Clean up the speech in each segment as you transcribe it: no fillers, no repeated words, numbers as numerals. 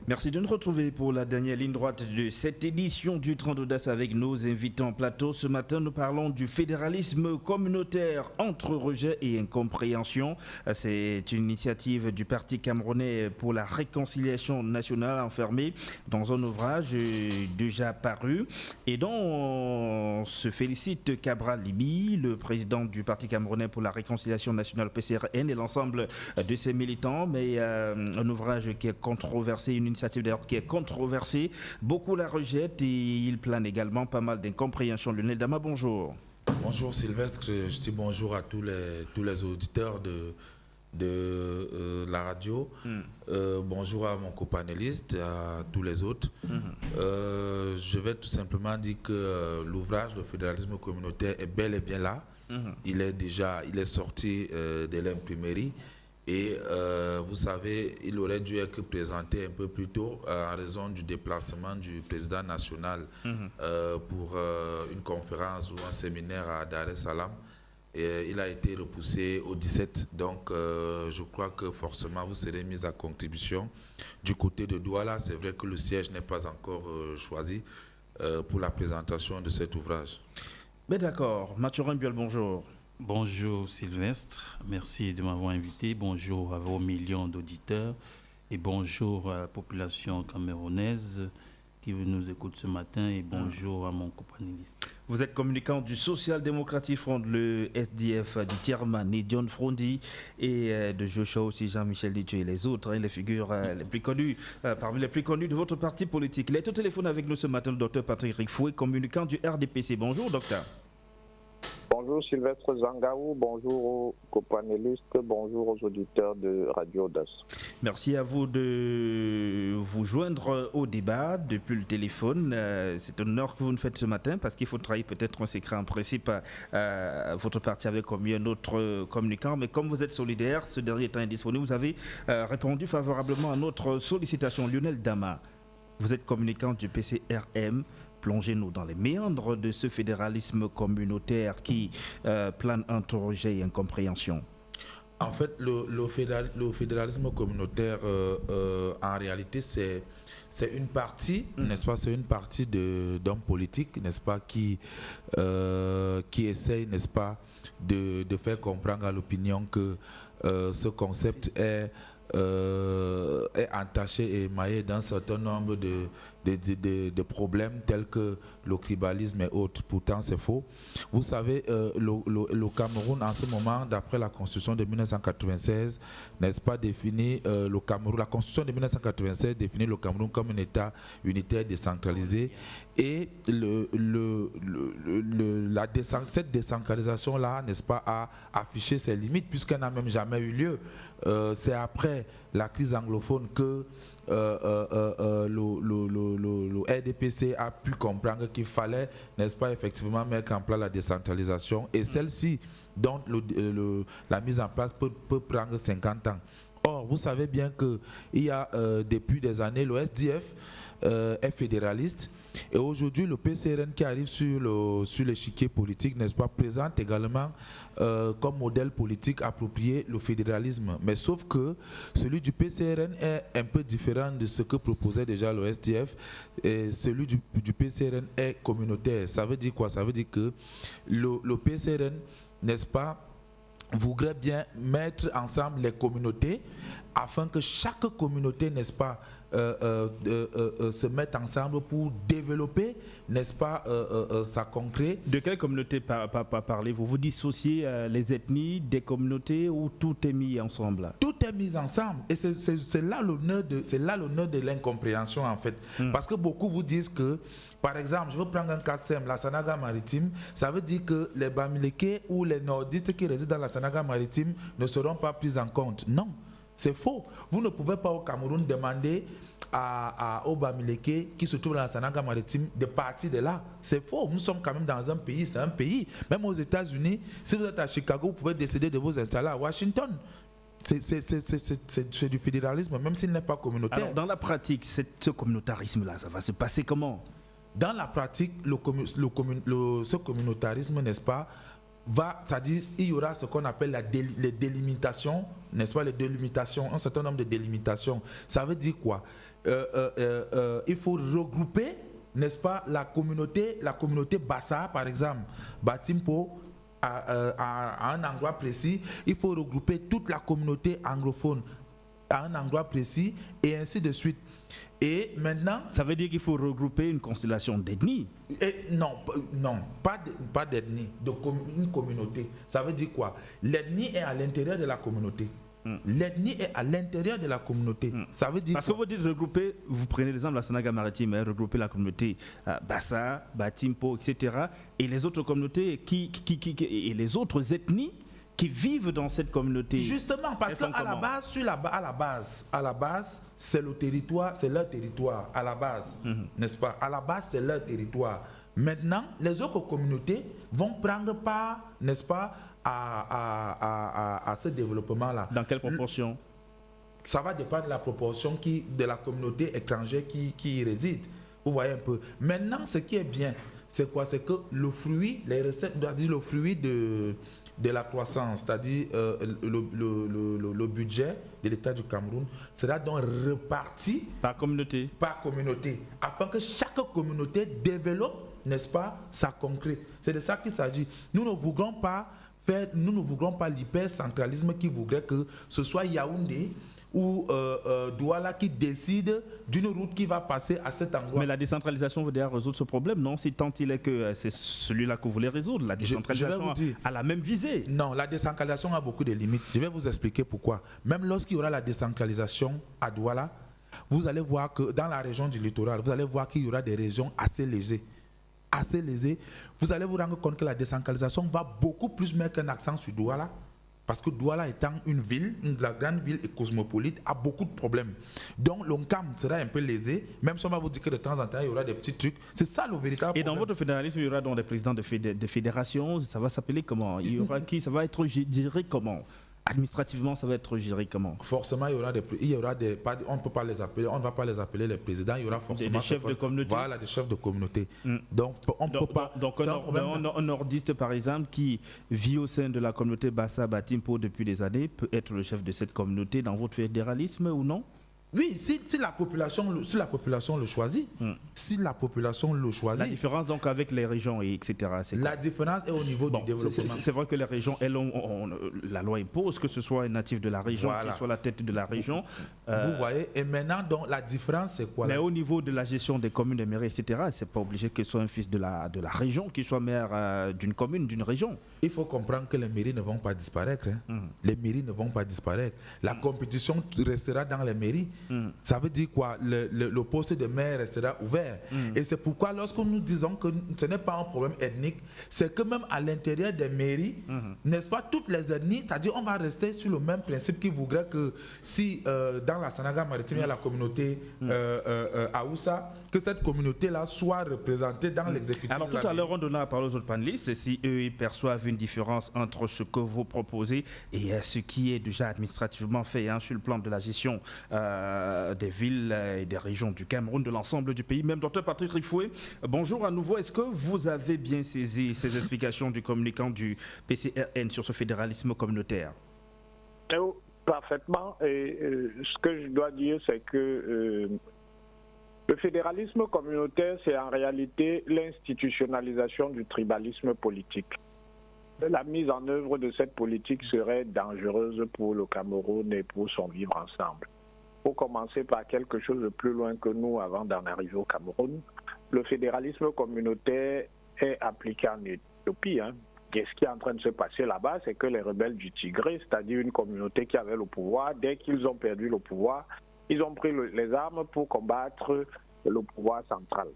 Merci de nous retrouver pour la dernière ligne droite de cette édition du 30 d'Audace avec nos invités en plateau. Ce matin, nous parlons du fédéralisme communautaire entre rejet et incompréhension. C'est une initiative du Parti camerounais pour la réconciliation nationale enfermée dans un ouvrage déjà paru et dont se félicite Cabral Libi, le président du Parti camerounais pour la réconciliation nationale PCRN et l'ensemble de ses militants. Mais un ouvrage qui est controversé, une initiative d'ailleurs qui est controversée. Beaucoup la rejettent et il plane également pas mal d'incompréhension. Lionel Dama, bonjour. Bonjour Sylvestre, je dis bonjour à tous les auditeurs de la radio. Bonjour à mon copanéliste, à tous les autres. Je vais tout simplement dire que l'ouvrage Le fédéralisme communautaire est bel et bien là. Il est sorti de l'imprimerie. Et vous savez, il aurait dû être présenté un peu plus tôt en raison du déplacement du président national pour une conférence ou un séminaire à Dar es Salaam. Et il a été repoussé au 17. Donc, je crois que forcément, vous serez mis à contribution. Du côté de Douala, c'est vrai que le siège n'est pas encore choisi pour la présentation de cet ouvrage. Mais d'accord. Mathurin Biol, bonjour. Bonjour Sylvestre, merci de m'avoir invité. Bonjour à vos millions d'auditeurs et bonjour à la population camerounaise qui nous écoute ce matin et bonjour à mon copanéliste. Vous êtes communicant du Social-Démocratique Front, le SDF du Tierman et John Frondi et de Joshua aussi Jean-Michel Didier et les autres, les figures les plus connues, parmi les plus connues de votre parti politique. Il est au téléphone avec nous ce matin le docteur Patrick Ricfoué, communicant du RDPC. Bonjour docteur. Bonjour Sylvestre Zangaou, bonjour aux copanélistes, bonjour aux auditeurs de Radio Audace. Merci à vous de vous joindre au débat depuis le téléphone. C'est un honneur que vous nous faites ce matin parce qu'il faut travailler peut-être un secret en principe à votre parti avec comme un autre communicant. Mais comme vous êtes solidaire, ce dernier étant indisponible, vous avez répondu favorablement à notre sollicitation. Lionel Dama, vous êtes communicant du PCRM. Plongez-nous dans les méandres de ce fédéralisme communautaire qui plane entre rejet et incompréhension. En fait, le fédéralisme communautaire, en réalité, c'est une partie, n'est-ce pas, c'est une partie d'hommes politiques, n'est-ce pas, qui essayent, n'est-ce pas, de faire comprendre à l'opinion que ce concept est entaché et émaillé d'un certain nombre de problèmes tels que le tribalisme et autres. Pourtant, c'est faux. Vous savez, le Cameroun, en ce moment, d'après la Constitution de 1996, n'est-ce pas, définit le Cameroun. La Constitution de 1996 définit le Cameroun comme un État unitaire décentralisé. Et cette décentralisation-là, n'est-ce pas, a affiché ses limites puisqu'elle n'a même jamais eu lieu. C'est après la crise anglophone que le RDPC a pu comprendre qu'il fallait, n'est-ce pas, effectivement mettre en place la décentralisation et celle-ci, dont la mise en place peut prendre 50 ans. Or, vous savez bien qu'il y a depuis des années, le SDF est fédéraliste. Et aujourd'hui, le PCRN qui arrive sur l'échiquier politique, n'est-ce pas, présente également comme modèle politique approprié le fédéralisme. Mais sauf que celui du PCRN est un peu différent de ce que proposait déjà le SDF. Et celui du PCRN est communautaire. Ça veut dire quoi? Ça veut dire que le PCRN, n'est-ce pas, voudrait bien mettre ensemble les communautés afin que chaque communauté, n'est-ce pas, se mette ensemble pour développer, n'est-ce pas, sa concret. De quelle communauté parlez-vous? Vous dissociez les ethnies des communautés ou tout est mis ensemble? Tout est mis ensemble et c'est là l'honneur de l'incompréhension en fait. Parce que beaucoup vous disent que, par exemple, je veux prendre un cas simple, la Sanaga maritime, ça veut dire que les Bamileke ou les nordistes qui résident dans la Sanaga maritime ne seront pas pris en compte. Non. C'est faux. Vous ne pouvez pas au Cameroun demander aux Bamileke qui se trouvent dans la Sanaga maritime de partir de là. C'est faux. Nous sommes quand même dans un pays, c'est un pays. Même aux États-Unis, si vous êtes à Chicago, vous pouvez décider de vous installer à Washington. C'est du fédéralisme, même s'il n'est pas communautaire. Alors, dans la pratique, ce communautarisme-là, ça va se passer comment? Dans la pratique, ce communautarisme, n'est-ce pas, c'est-à-dire il y aura ce qu'on appelle les délimitations, n'est-ce pas, les délimitations, un certain nombre de délimitations. Ça veut dire quoi? il faut regrouper, n'est-ce pas, la communauté Bassa, par exemple, Batimpo, à un endroit précis. Il faut regrouper toute la communauté anglophone à un endroit précis, et ainsi de suite. Et maintenant... Ça veut dire qu'il faut regrouper une constellation d'ethnies? Non, pas d'ethnie, une communauté. Ça veut dire quoi? L'ethnie est à l'intérieur de la communauté. L'ethnie est à l'intérieur de la communauté. Ça veut dire parce que vous dites regrouper, vous prenez l'exemple de la Sanaga maritime, regrouper la communauté Bassa, Batimpo, etc. et les autres communautés et les autres ethnies qui vivent dans cette communauté. Justement, parce qu'à la base, c'est le territoire, c'est leur territoire, à la base, n'est-ce pas? À la base, c'est leur territoire. Maintenant, les autres communautés vont prendre part, n'est-ce pas, à ce développement-là. Dans quelle proportion? Ça va dépendre de la proportion de la communauté étrangère qui y réside. Vous voyez un peu. Maintenant, ce qui est bien, c'est quoi? C'est que le fruit, les recettes, c'est-à-dire le fruit de la croissance, c'est-à-dire le budget de l'État du Cameroun sera donc reparti par communauté, afin que chaque communauté développe, n'est-ce pas, sa concret. C'est de ça qu'il s'agit. Nous ne voudrons pas l'hypercentralisme qui voudrait que ce soit Yaoundé ou Douala qui décide d'une route qui va passer à cet endroit. Mais la décentralisation veut dire résoudre ce problème, non? Si tant il est que c'est celui-là que vous voulez résoudre, la décentralisation a la même visée. Non, la décentralisation a beaucoup de limites. Je vais vous expliquer pourquoi. Même lorsqu'il y aura la décentralisation à Douala, vous allez voir que dans la région du littoral, vous allez voir qu'il y aura des régions assez lésées. Vous allez vous rendre compte que la décentralisation va beaucoup plus mettre un accent sur Douala. Parce que Douala étant la grande ville et cosmopolite, a beaucoup de problèmes. Donc l'ONCAM sera un peu lésé, même si on va vous dire que de temps en temps, il y aura des petits trucs. C'est ça le véritable problème. Et dans votre fédéralisme, il y aura donc des présidents de fédérations, ça va s'appeler comment? Il y aura qui? Ça va être géré comment? Administrativement, ça va être géré comment? Forcément, on ne peut pas les appeler, on ne va pas les appeler les présidents, il y aura forcément des chefs de communauté. Voilà, des chefs de communauté. Donc, on peut pas. Donc, un nordiste, par exemple, qui vit au sein de la communauté Bassa Batimpo depuis des années, peut être le chef de cette communauté dans votre fédéralisme ou non? Oui, si la population le choisit. Si la population le choisit. La différence donc avec les régions, etc. La différence est au niveau du développement. C'est vrai que les régions, elles la loi impose que ce soit un natif de la région qui soit la tête de la région. Vous voyez, et maintenant, donc, la différence, c'est quoi? Mais au niveau de la gestion des communes, des mairies, etc., c'est pas obligé que ce soit un fils de la région qui soit maire d'une commune, d'une région. Il faut comprendre que les mairies ne vont pas disparaître. Les mairies ne vont pas disparaître. La compétition restera dans les mairies. Ça veut dire quoi? Le poste de maire restera ouvert. Et c'est pourquoi lorsque nous disons que ce n'est pas un problème ethnique, c'est que même à l'intérieur des mairies, n'est-ce pas, toutes les ethnies, c'est-à-dire on va rester sur le même principe qui voudrait que si dans la Sanaga maritime il y a la communauté Aoussa, que cette communauté-là soit représentée dans l'exécutif. Alors tout à l'heure, on donnera la parole aux autres panélistes, si eux ils perçoivent une différence entre ce que vous proposez et ce qui est déjà administrativement fait sur le plan de la gestion des villes et des régions du Cameroun, de l'ensemble du pays. Même Dr Patrick Rifoué, bonjour à nouveau. Est-ce que vous avez bien saisi ces explications du communicant du PCRN sur ce fédéralisme communautaire? Parfaitement. Et ce que je dois dire, c'est que le fédéralisme communautaire, c'est en réalité l'institutionnalisation du tribalisme politique. La mise en œuvre de cette politique serait dangereuse pour le Cameroun et pour son vivre ensemble. Il faut commencer par quelque chose de plus loin que nous avant d'en arriver au Cameroun. Le fédéralisme communautaire est appliqué en Éthiopie. Qu'est-ce qui est en train de se passer là-bas? C'est que les rebelles du Tigré, c'est-à-dire une communauté qui avait le pouvoir, dès qu'ils ont perdu le pouvoir, ils ont pris les armes pour combattre le pouvoir central.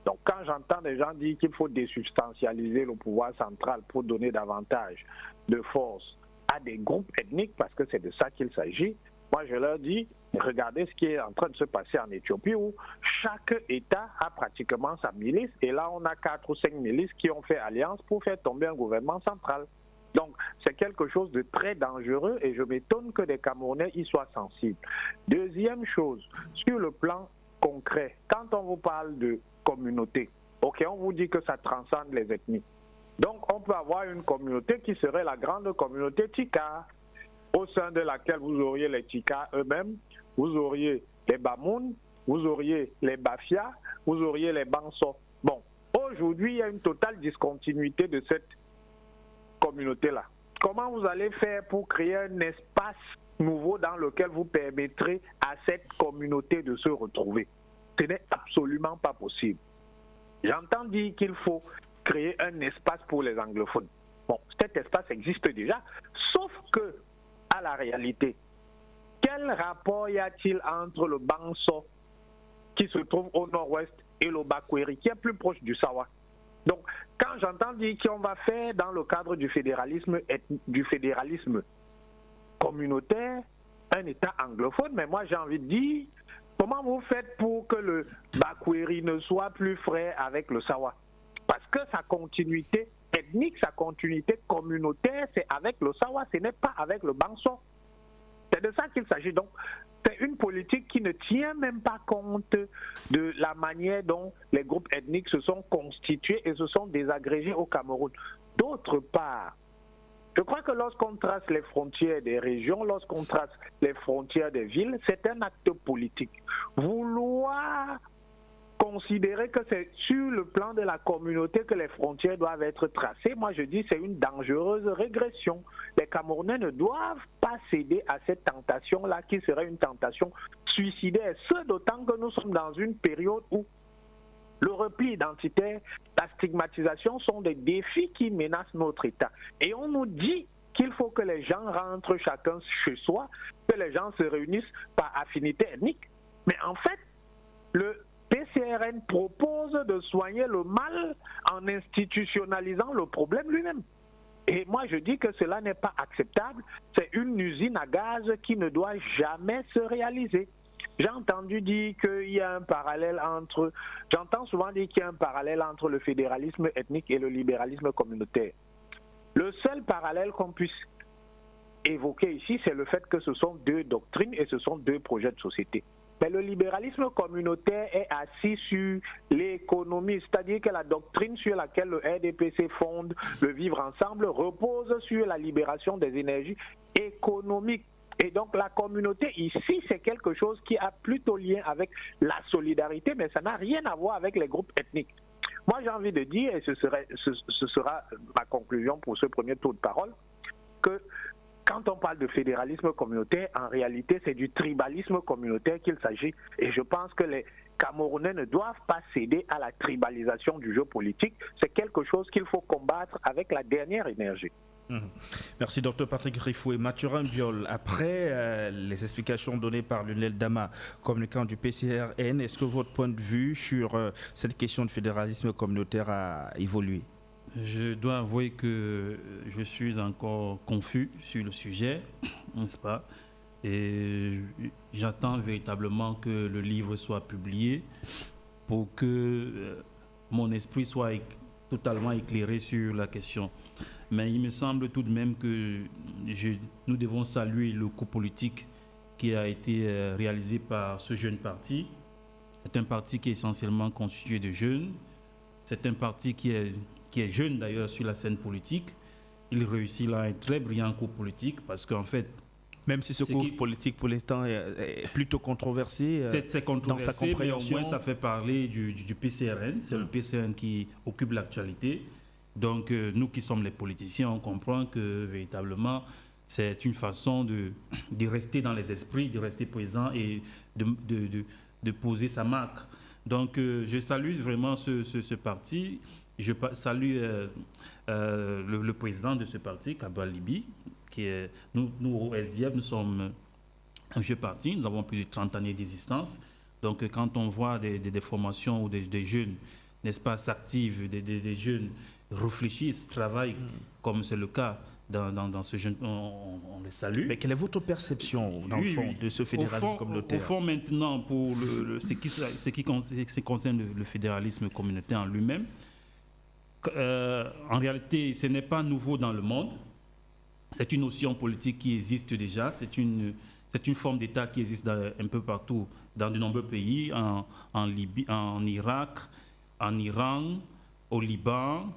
Donc quand j'entends des gens dire qu'il faut désubstantialiser le pouvoir central pour donner davantage de force à des groupes ethniques, parce que c'est de ça qu'il s'agit, moi je leur dis, regardez ce qui est en train de se passer en Éthiopie où chaque État a pratiquement sa milice et là on a 4 ou 5 milices qui ont fait alliance pour faire tomber un gouvernement central. Donc c'est quelque chose de très dangereux et je m'étonne que les Camerounais y soient sensibles. Deuxième chose, sur le plan concret, quand on vous parle de communauté, ok, on vous dit que ça transcende les ethnies. Donc on peut avoir une communauté qui serait la grande communauté Tika, au sein de laquelle vous auriez les Tika eux-mêmes, vous auriez les Bamoun, vous vous auriez les Bafia, vous auriez les Banso. Bon, aujourd'hui, il y a une totale discontinuité de cette communauté-là. Comment vous allez faire pour créer un espace nouveau dans lequel vous permettrez à cette communauté de se retrouver? Ce n'est absolument pas possible. J'entends dire qu'il faut créer un espace pour les anglophones. Bon, cet espace existe déjà, sauf que, à la réalité, quel rapport y a-t-il entre le Banso qui se trouve au nord-ouest et le Bakweri qui est plus proche du Sawa? Donc, quand j'entends dire qu'on va faire dans le cadre du fédéralisme communautaire un État anglophone, mais moi j'ai envie de dire, comment vous faites pour que le Bakweri ne soit plus frère avec le Sawa? Parce que sa continuité ethnique, sa continuité communautaire, c'est avec le Sawa, ce n'est pas avec le Banso. C'est de ça qu'il s'agit. Donc, c'est une politique qui ne tient même pas compte de la manière dont les groupes ethniques se sont constitués et se sont désagrégés au Cameroun. D'autre part, je crois que lorsqu'on trace les frontières des régions, lorsqu'on trace les frontières des villes, c'est un acte politique. Vouloir considérer que c'est sur le plan de la communauté que les frontières doivent être tracées, moi je dis c'est une dangereuse régression. Les Camerounais ne doivent pas céder à cette tentation-là qui serait une tentation suicidaire, ce d'autant que nous sommes dans une période où le repli identitaire, la stigmatisation sont des défis qui menacent notre État. Et on nous dit qu'il faut que les gens rentrent chacun chez soi, que les gens se réunissent par affinité ethnique. Mais en fait, le PCRN propose de soigner le mal en institutionnalisant le problème lui-même. Et moi, je dis que cela n'est pas acceptable. C'est une usine à gaz qui ne doit jamais se réaliser. J'ai entendu dire qu'il y a un parallèle entre... J'entends souvent dire qu'il y a un parallèle entre le fédéralisme ethnique et le libéralisme communautaire. Le seul parallèle qu'on puisse évoquer ici, c'est le fait que ce sont deux doctrines et ce sont deux projets de société. Mais le libéralisme communautaire est assis sur l'économie, c'est-à-dire que la doctrine sur laquelle le RDPC fonde le vivre ensemble repose sur la libération des énergies économiques. Et donc la communauté ici, c'est quelque chose qui a plutôt lien avec la solidarité, mais ça n'a rien à voir avec les groupes ethniques. Moi j'ai envie de dire, et ce sera ma conclusion pour ce premier tour de parole, que quand on parle de fédéralisme communautaire, en réalité, c'est du tribalisme communautaire qu'il s'agit. Et je pense que les Camerounais ne doivent pas céder à la tribalisation du jeu politique. C'est quelque chose qu'il faut combattre avec la dernière énergie. Merci Dr Patrick Rifoué. Mathurin Biol, après les explications données par Lionel Dama, communicant du PCRN, est-ce que votre point de vue sur cette question de fédéralisme communautaire a évolué? Je dois avouer que je suis encore confus sur le sujet, n'est-ce pas? Et j'attends véritablement que le livre soit publié pour que mon esprit soit totalement éclairé sur la question. Mais il me semble tout de même que nous devons saluer le coup politique qui a été réalisé par ce jeune parti. C'est un parti qui est essentiellement constitué de jeunes. C'est un parti qui est jeune d'ailleurs sur la scène politique. Il réussit là un très brillant coup politique parce qu'en fait... Même si ce coup politique pour l'instant est plutôt controversé, c'est controversé, dans sa compréhension, mais au moins ça fait parler du PCRN. C'est le PCRN qui occupe l'actualité. Donc nous qui sommes les politiciens, on comprend que véritablement c'est une façon de rester dans les esprits, de rester présent et de poser sa marque. Donc je salue vraiment ce parti. Je salue le président de ce parti, Kabal Libi, qui est... Nous, au SDF, nous sommes un vieux parti, nous avons plus de 30 années d'existence. Donc, quand on voit des formations où des jeunes, n'est-ce pas, s'activent, des jeunes réfléchissent, travaillent, comme c'est le cas dans ce jeune, on les salue. Mais quelle est votre perception, dans le fond, de ce fédéralisme communautaire? Au fond, maintenant, pour ce qui concerne le fédéralisme communautaire en lui-même, en réalité, ce n'est pas nouveau dans le monde. C'est une notion politique qui existe déjà. C'est une forme d'État qui existe un peu partout, dans de nombreux pays, en Libye, en Irak, en Iran, au Liban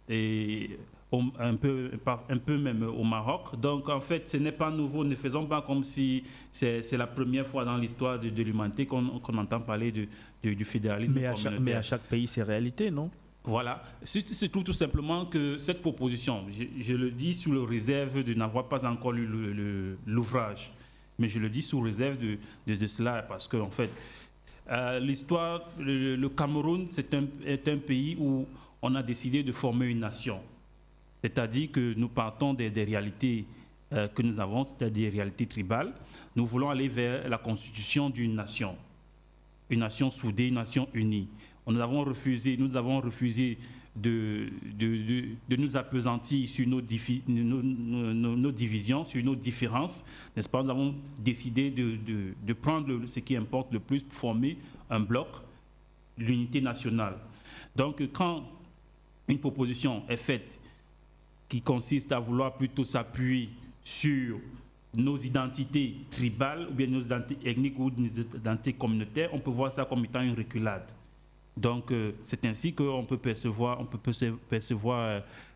et un peu même au Maroc. Donc en fait, ce n'est pas nouveau. Ne faisons pas comme si c'est la première fois dans l'histoire de l'humanité qu'on entend parler du fédéralisme communautaire. Mais à chaque pays, c'est réalité, non? Voilà, c'est tout simplement que cette proposition, je le dis sous le réserve de n'avoir pas encore lu l'ouvrage, mais je le dis sous réserve de cela parce qu'en fait, l'histoire, le Cameroun, est un pays où on a décidé de former une nation. C'est-à-dire que nous partons des réalités que nous avons, c'est-à-dire des réalités tribales. Nous voulons aller vers la constitution d'une nation, une nation soudée, une nation unie. Nous avons refusé de nous appesantir sur nos divisions, sur nos différences, n'est-ce pas? Nous avons décidé de prendre ce qui importe le plus pour former un bloc, l'unité nationale. Donc, quand une proposition est faite qui consiste à vouloir plutôt s'appuyer sur nos identités tribales, ou bien nos identités ethniques ou nos identités communautaires, on peut voir ça comme étant une reculade. Donc, c'est ainsi qu'on peut percevoir,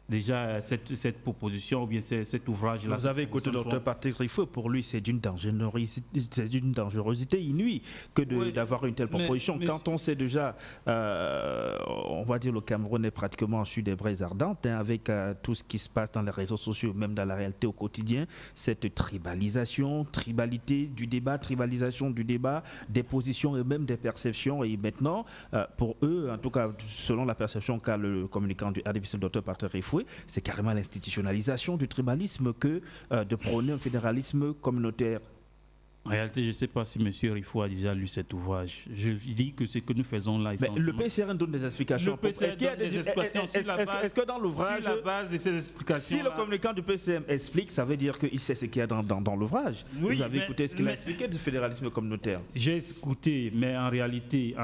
déjà cette proposition ou bien cet ouvrage-là. Vous avez écouté le Dr Patrick Riffoet, pour lui c'est d'une dangerosité inouïe que d'avoir une telle proposition. Quand on sait déjà, on va dire le Cameroun est pratiquement sur des braises ardentes, avec tout ce qui se passe dans les réseaux sociaux, même dans la réalité au quotidien, cette tribalité du débat, des positions et même des perceptions. Et maintenant, pour eux, en tout cas selon la perception qu'a le communicant du RDPC, le Dr Patrick Riffoet, c'est carrément l'institutionnalisation du tribalisme que de prôner un fédéralisme communautaire. En réalité, je ne sais pas si M. Riffoet a déjà lu cet ouvrage. Je dis que ce que nous faisons là... Mais le PCRN donne des explications. Est-ce que dans l'ouvrage... Sur la base de ces explications... Si le communicant du PCM explique, ça veut dire qu'il sait ce qu'il y a dans l'ouvrage. Oui, vous avez écouté ce qu'il a expliqué du fédéralisme communautaire. J'ai écouté, mais en réalité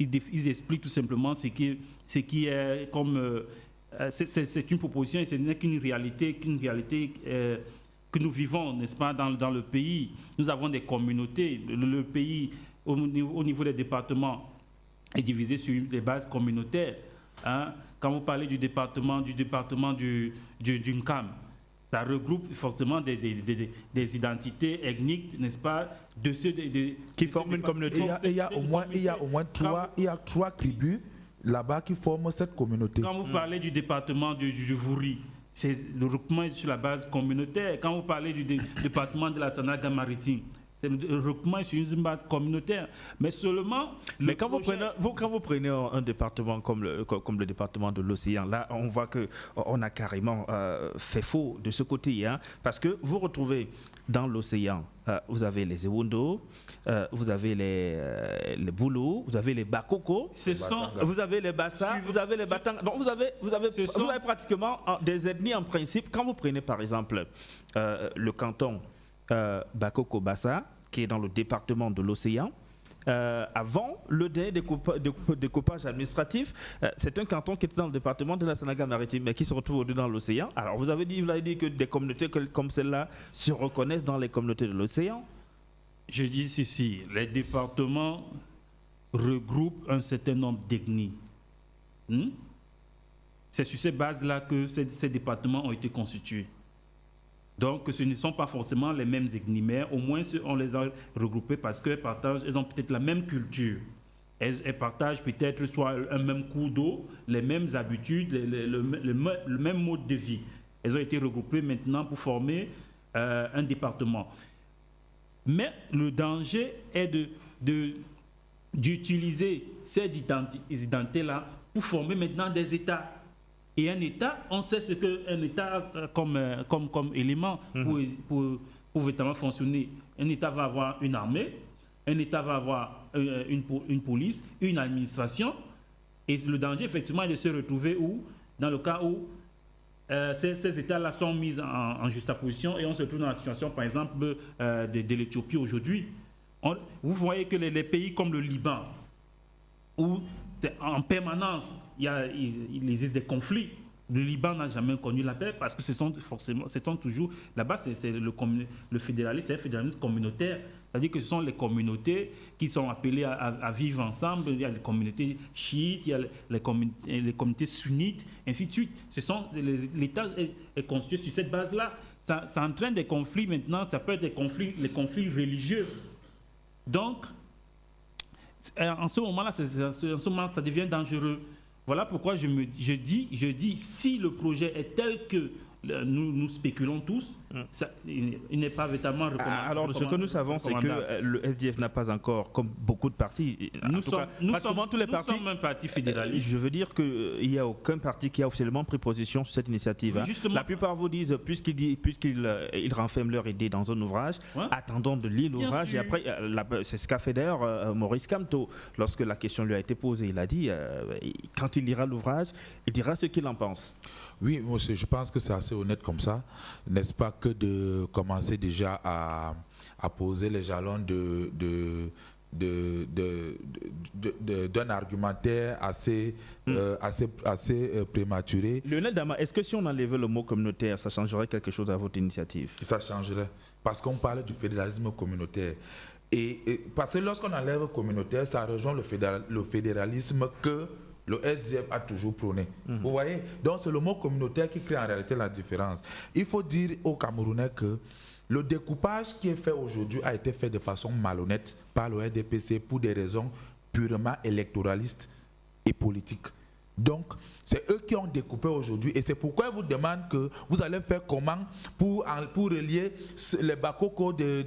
ils expliquent tout simplement ce qui est comme... c'est une proposition et ce n'est qu'une réalité que nous vivons, n'est-ce pas, dans le pays. Nous avons des communautés. Le pays, au niveau des départements, est divisé sur des bases communautaires. Hein. Quand vous parlez du département d'une CAM, ça regroupe fortement des identités ethniques, n'est-ce pas, qui forment une communauté. Il y a au moins trois tribus là-bas qui forment cette communauté. Quand vous parlez du département du Vouri, c'est le regroupement sur la base communautaire. Quand vous parlez du département de la Sanaga maritime, c'est le regroupement sur une base communautaire. Mais seulement... Mais quand vous prenez un département comme le département de l'Océan, là, on voit qu'on a carrément fait faux de ce côté. Hein, parce que vous retrouvez dans l'Océan, vous avez les Ewundo, vous avez les Boulou, vous avez les Bakoko, vous avez les Bassa, vous avez les Batang. Donc vous avez pratiquement des ethnies en principe. Quand vous prenez par exemple le canton Bakoko-Bassa, qui est dans le département de l'Océan, avant le découpage administratif, c'est un canton qui était dans le département de la Sanaga maritime, mais qui se retrouve aujourd'hui dans l'Océan. Alors vous avez dit que des communautés comme celle-là se reconnaissent dans les communautés de l'Océan. Je dis ceci, les départements regroupent un certain nombre d'ethnies. C'est sur ces bases-là que ces départements ont été constitués. Donc, ce ne sont pas forcément les mêmes ethnies, mais au moins on les a regroupés parce qu'elles ont peut-être la même culture. Elles partagent peut-être soit un même cours d'eau, les mêmes habitudes, le même mode de vie. Elles ont été regroupées maintenant pour former un département. Mais le danger est d'utiliser ces identités-là pour former maintenant des États. Et un État, on sait ce qu'un État comme élément pour véritablement fonctionner. Un État va avoir une armée, un État va avoir une police, une administration. Et le danger, effectivement, est de se retrouver dans le cas où ces États-là sont mis en juxtaposition et on se retrouve dans la situation, par exemple, de l'Éthiopie aujourd'hui. Vous voyez que les pays comme le Liban, où en permanence, il existe des conflits. Le Liban n'a jamais connu la paix parce que ce sont toujours, là-bas, c'est le fédéralisme, c'est le fédéralisme communautaire. C'est-à-dire que ce sont les communautés qui sont appelées à vivre ensemble. Il y a les communautés chiites, il y a les communautés sunnites, ainsi de suite. L'État est constitué sur cette base-là. Ça entraîne des conflits maintenant, ça peut être les conflits religieux. Donc, en ce moment-là, ça devient dangereux. Voilà pourquoi je dis, si le projet est tel que nous spéculons tous, il n'est pas véritablement recommandé. Alors, ce que nous savons, c'est que le SDF n'a pas encore, comme beaucoup de partis, nous sommes un parti fédéraliste. Je veux dire qu'il n'y a aucun parti qui a officiellement pris position sur cette initiative. Oui, la plupart vous disent, puisqu'ils renferment leur idée dans un ouvrage, attendons de lire l'ouvrage. Et après, c'est ce qu'a fait d'ailleurs Maurice Kamto. Lorsque la question lui a été posée, il a dit, quand il lira l'ouvrage, il dira ce qu'il en pense. Oui, moi, je pense que c'est assez honnête comme ça, n'est-ce pas, que de commencer déjà à poser les jalons d'un argumentaire assez prématuré. Lionel Dama, est-ce que si on enlevait le mot communautaire, ça changerait quelque chose à votre initiative? Ça changerait, parce qu'on parle du fédéralisme communautaire. Et parce que lorsqu'on enlève communautaire, ça rejoint le fédéralisme que le SDF a toujours prôné. Vous voyez? Donc c'est le mot communautaire qui crée en réalité la différence. Il faut dire aux Camerounais que le découpage qui est fait aujourd'hui a été fait de façon malhonnête par le RDPC pour des raisons purement électoralistes et politiques. Donc, c'est eux qui ont découpé aujourd'hui et c'est pourquoi ils vous demandent que vous allez faire comment pour relier les bakoko du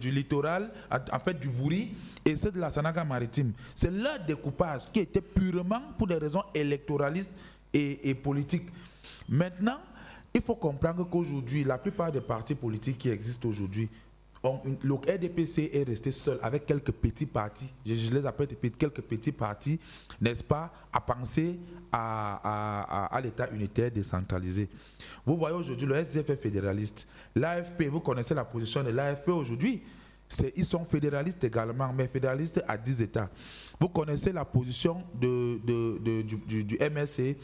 littoral, en fait du Vouri, et ceux de la Sanaga maritime. C'est leur découpage qui était purement pour des raisons électoralistes et politiques. Maintenant, il faut comprendre qu'aujourd'hui, la plupart des partis politiques qui existent aujourd'hui, le RDPC est resté seul avec quelques petits partis, je les appelle quelques petits partis, n'est-ce pas, à penser à l'État unitaire décentralisé. Vous voyez aujourd'hui, le SDF est fédéraliste. L'AFP, vous connaissez la position de l'AFP aujourd'hui. Ils sont fédéralistes également, mais fédéralistes à 10 États. Vous connaissez la position du MSC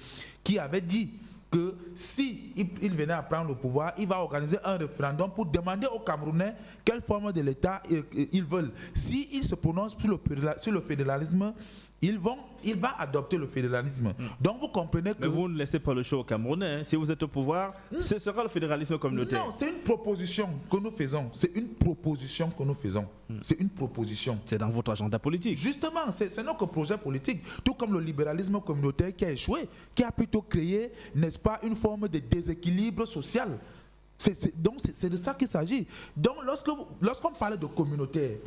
qui avait dit que si il venait à prendre le pouvoir, il va organiser un référendum pour demander aux Camerounais quelle forme de l'État ils veulent. S'ils se prononcent sur le fédéralisme, il va adopter le fédéralisme. Donc vous comprenez que... Mais vous ne laissez pas le choix aux Camerounais. Hein. Si vous êtes au pouvoir, ce sera le fédéralisme communautaire. Non, c'est une proposition que nous faisons. C'est une proposition que nous faisons. C'est une proposition. C'est dans votre agenda politique. Justement, c'est notre projet politique. Tout comme le libéralisme communautaire qui a échoué, qui a plutôt créé, n'est-ce pas, une forme de déséquilibre social. Donc c'est de ça qu'il s'agit. Donc lorsqu'on parle de communautaire,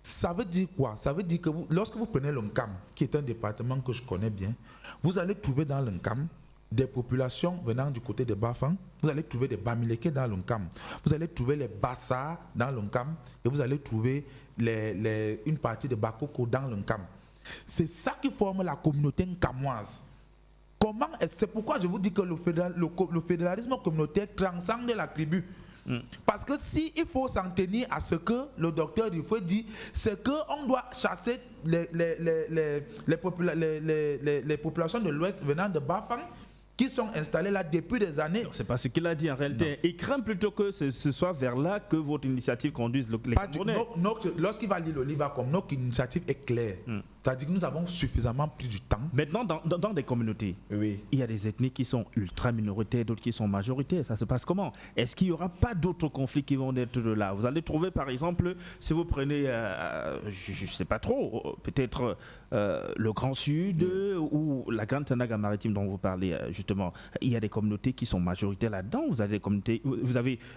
ça veut dire quoi? Ça veut dire que lorsque vous prenez l'Uncam, qui est un département que je connais bien, vous allez trouver dans l'Uncam des populations venant du côté de Bafang, vous allez trouver des Bamileke dans l'Uncam, vous allez trouver les Bassa dans l'Uncam et vous allez trouver une partie de Bakoko dans l'Uncam. C'est ça qui forme la communauté nkamoise. C'est pourquoi je vous dis que le fédéralisme communautaire transcende la tribu. Parce que il faut s'en tenir à ce que le docteur Dufoué dit, c'est qu'on doit chasser les populations de l'Ouest venant de Bafang qui sont installés là depuis des années. C'est pas ce qu'il a dit en réalité. Il craint plutôt que ce soit vers là que votre initiative conduise les Camerounais. Lorsqu'il va lire le livre comme notre initiative est claire. C'est-à-dire que nous avons suffisamment pris du temps. Maintenant, dans des communautés, il y a des ethnies qui sont ultra minoritaires, d'autres qui sont majoritaires. Ça se passe comment? Est-ce qu'il n'y aura pas d'autres conflits qui vont être là? Vous allez trouver, par exemple, si vous prenez, je ne sais pas trop, peut-être le Grand Sud ou la Grande Sanaga maritime dont vous parlez, justement. Il y a des communautés qui sont majoritaires là-dedans. Vous avez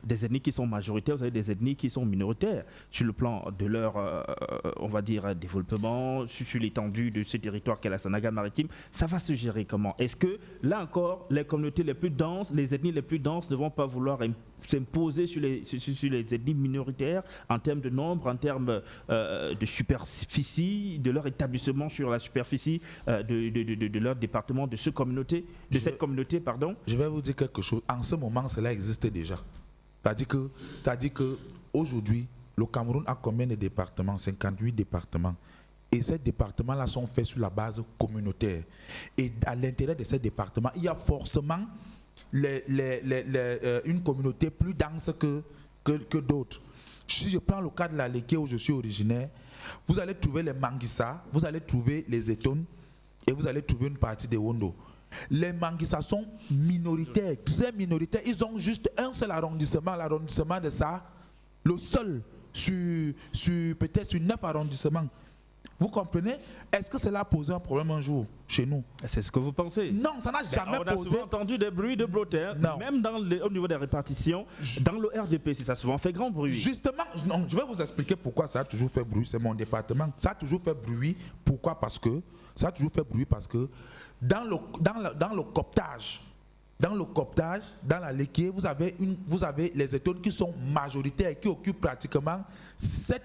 des ethnies qui sont majoritaires, vous avez des ethnies qui sont minoritaires. Sur le plan de leur, on va dire, développement, sur l'étendue de ce territoire qu'est la Sanaga maritime, ça va se gérer comment? Est-ce que, là encore, les communautés les plus denses, les ethnies les plus denses ne vont pas vouloir s'imposer sur les ethnies minoritaires en termes de nombre, en termes de superficie, de leur établissement sur la superficie de leur département, de cette communauté, pardon? Je vais vous dire quelque chose. En ce moment, cela existe déjà. C'est-à-dire que aujourd'hui, le Cameroun a combien de départements? 58 départements. Et ces départements-là sont faits sur la base communautaire. Et à l'intérieur de ces départements, il y a forcément une communauté plus dense que d'autres. Si je prends le cas de la Léké où je suis originaire, vous allez trouver les Manguissa, vous allez trouver les Etones et vous allez trouver une partie des Wondo. Les Manguissa sont minoritaires, très minoritaires. Ils ont juste un seul arrondissement, l'arrondissement de ça, le seul sur peut-être sur 9 arrondissements. Vous comprenez? Est-ce que cela a posé un problème un jour chez nous? C'est ce que vous pensez? Non, ça n'a jamais posé. On a souvent entendu des bruits de blotteurs, même au niveau des répartitions. Dans le RDPC, ça a souvent fait grand bruit. Justement, non, je vais vous expliquer pourquoi ça a toujours fait bruit. C'est mon département. Ça a toujours fait bruit. Pourquoi? Parce que ça a toujours fait bruit parce que dans le cooptage, dans la Léké, vous avez les Etones qui sont majoritaires et qui occupent pratiquement 7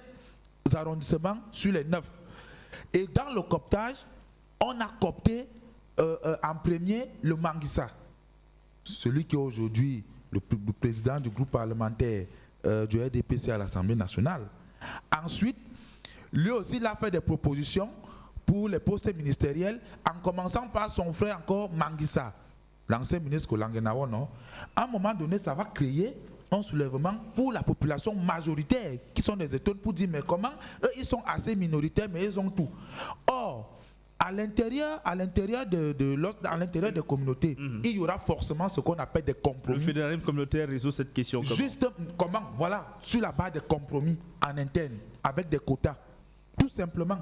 arrondissements sur les 9. Et dans le cooptage, on a coopté en premier le Manguissa, celui qui est aujourd'hui le président du groupe parlementaire du RDPC à l'Assemblée nationale. Ensuite, lui aussi, il a fait des propositions pour les postes ministériels, en commençant par son frère encore Manguissa, l'ancien ministre Kolangenawa, non? À un moment donné, ça va créer un soulèvement pour la population majoritaire, qui sont des Etones, pour dire mais comment eux ils sont assez minoritaires mais ils ont tout. Or, à l'intérieur des communautés, il y aura forcément ce qu'on appelle des compromis. Le fédéralisme communautaire résout cette question. Juste comment? Voilà, sur la base des compromis en interne, avec des quotas, tout simplement.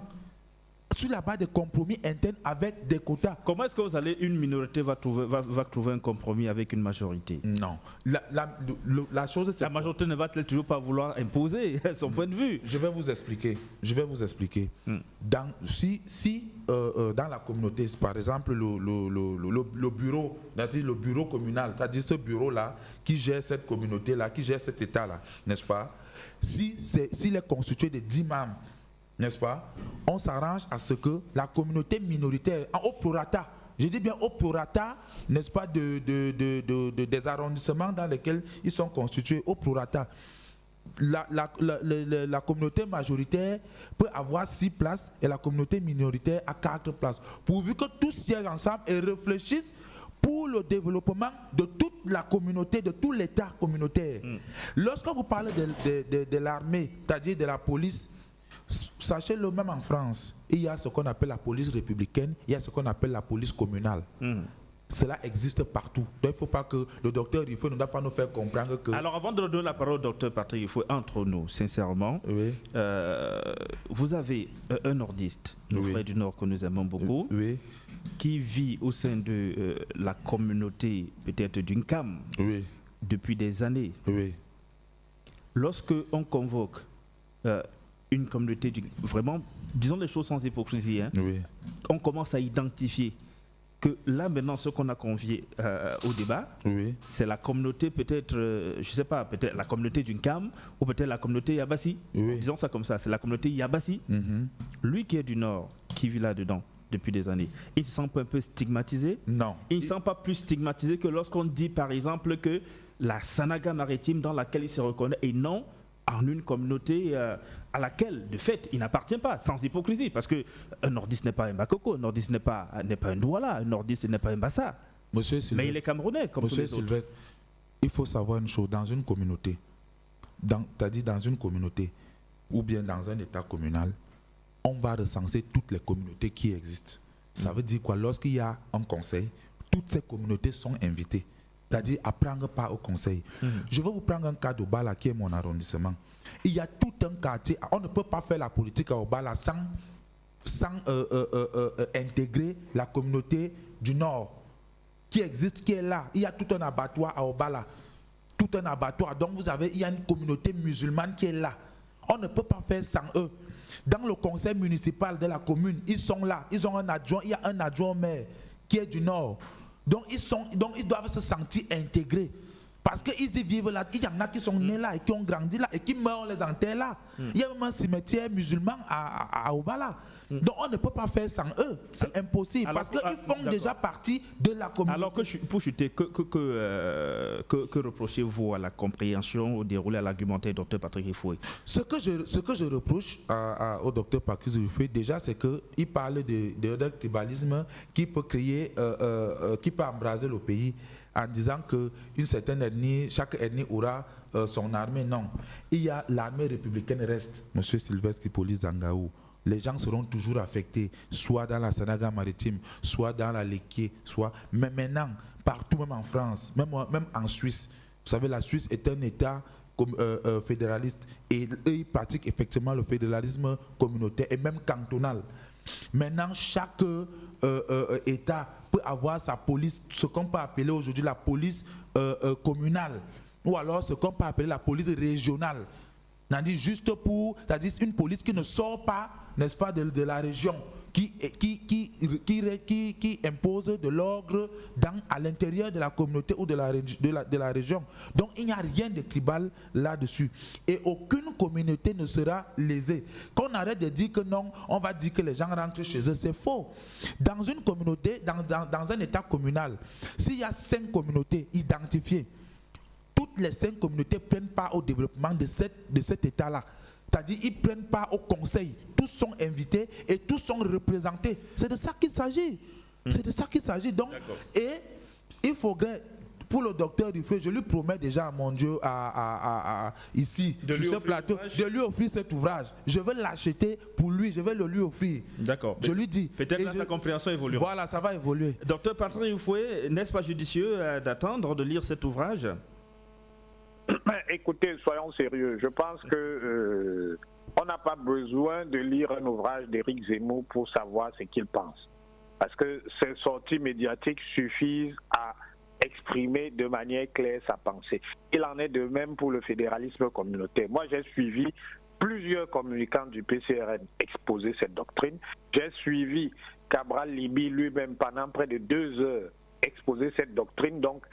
Sur la base des compromis internes avec des quotas. Comment est-ce que une minorité va trouver un compromis avec une majorité? Non. La chose, c'est... La majorité ne va-t-elle toujours pas vouloir imposer son point de vue? Je vais vous expliquer. Dans la communauté, par exemple, le bureau, c'est-à-dire le bureau communal, c'est-à-dire ce bureau-là qui gère cette communauté-là, qui gère cet État-là, n'est-ce pas? S'il est constitué de 10 membres, n'est-ce pas? On s'arrange à ce que la communauté minoritaire, au prorata, je dis bien au prorata, n'est-ce pas, des arrondissements dans lesquels ils sont constitués, au prorata, la communauté majoritaire peut avoir 6 places et la communauté minoritaire a 4 places. Pourvu que tous siègent ensemble et réfléchissent pour le développement de toute la communauté, de tout l'État communautaire. Lorsque vous parlez de l'armée, c'est-à-dire de la police, sachez-le, même en France, il y a ce qu'on appelle la police républicaine, il y a ce qu'on appelle la police communale. Cela existe partout. Donc il ne faut pas que le docteur Rifo ne doit pas nous faire comprendre que... Alors avant de donner la parole au docteur Patrick Rifo, entre nous, sincèrement, oui. Vous avez un nordiste, le frère du Nord que nous aimons beaucoup, qui vit au sein de la communauté peut-être d'une CAM depuis des années. Lorsque on convoque une communauté, vraiment, disons les choses sans hypocrisie, hein, on commence à identifier que là maintenant ce qu'on a convié au débat, c'est la communauté peut-être, je ne sais pas, peut-être la communauté d'une CAM ou peut-être la communauté Yabassi, disons ça comme ça, c'est la communauté Yabassi. Lui qui est du Nord, qui vit là-dedans depuis des années, il ne se sent pas un peu stigmatisé? Non. Il ne se sent pas plus stigmatisé que lorsqu'on dit par exemple que la Sanaga maritime dans laquelle il se reconnaît et non en une communauté à laquelle, de fait, il n'appartient pas, sans hypocrisie, parce qu'un nordiste n'est pas un Bakoko, un nordiste n'est pas un Douala, un nordiste n'est pas un Bassa. Mais il est camerounais, comme tous les autres. Il faut savoir une chose, dans une communauté, c'est-à-dire dans une communauté, ou bien dans un État communal, on va recenser toutes les communautés qui existent. Ça veut dire quoi? Lorsqu'il y a un conseil, toutes ces communautés sont invitées. C'est-à-dire à prendre part au conseil. Je vais vous prendre un cas d'Obala qui est mon arrondissement. Il y a tout un quartier. On ne peut pas faire la politique à Obala sans intégrer la communauté du Nord qui existe, qui est là. Il y a tout un abattoir à Obala. Tout un abattoir. Donc il y a une communauté musulmane qui est là. On ne peut pas faire sans eux. Dans le conseil municipal de la commune, ils sont là. Ils ont un adjoint. Il y a un adjoint au maire qui est du Nord. Donc ils doivent se sentir intégrés. Parce qu'ils y vivent là. Il y en a qui sont nés là et qui ont grandi là et qui meurent, on les enterre là. Il y a même un cimetière musulman à Obala. Donc on ne peut pas faire sans eux. C'est impossible. Alors, parce qu'ils font déjà partie de la communauté. Alors pour chuter, que reprochez-vous à la compréhension, au déroulé, à l'argumentaire du Dr Patrick Rifo? Ce que je reproche au Dr Patrick Rifo, déjà, c'est qu'il parle de tribalisme qui peut créer, qui peut embraser le pays en disant qu'une certaine ethnie, chaque ethnie aura son armée. Non. Il y a l'armée républicaine reste, M. Sylvestre Hippolyte Zangaou. Les gens seront toujours affectés, soit dans la Sanaga maritime, soit dans la Léquier, soit. Mais maintenant, partout, même en France, même en Suisse, vous savez, la Suisse est un État fédéraliste et eux, ils pratiquent effectivement le fédéralisme communautaire et même cantonal. Maintenant, chaque État peut avoir sa police, ce qu'on peut appeler aujourd'hui la police communale, ou alors ce qu'on peut appeler la police régionale. C'est-à-dire juste pour, c'est-à-dire une police qui ne sort pas, n'est-ce pas, de la région, qui impose de l'ordre à l'intérieur de la communauté ou de la région. Donc il n'y a rien de tribal là-dessus. Et aucune communauté ne sera lésée. Qu'on arrête de dire que non, on va dire que les gens rentrent chez eux, c'est faux. Dans une communauté, dans un état communal, s'il y a 5 communautés identifiées, toutes les 5 communautés prennent part au développement de cet état-là. C'est-à-dire qu'ils ne prennent part au conseil. Tous sont invités et tous sont représentés. C'est de ça qu'il s'agit. C'est de ça qu'il s'agit. Donc, et il faudrait, pour le docteur Dufay, je lui promets déjà, mon Dieu, ici, sur ce plateau, de lui offrir cet ouvrage. Je vais l'acheter pour lui, je vais le lui offrir. D'accord. Je lui dis. Peut-être que sa compréhension évolue. Voilà, ça va évoluer. Docteur Patrick Dufay, n'est-ce pas judicieux d'attendre de lire cet ouvrage? Écoutez, soyons sérieux. Je pense que on n'a pas besoin de lire un ouvrage d'Éric Zemmour pour savoir ce qu'il pense. Parce que ces sorties médiatiques suffisent à exprimer de manière claire sa pensée. Il en est de même pour le fédéralisme communautaire. Moi, j'ai suivi plusieurs communicants du PCRN exposer cette doctrine. J'ai suivi Cabral Libi lui-même pendant près de 2 heures exposer cette doctrine. Donc,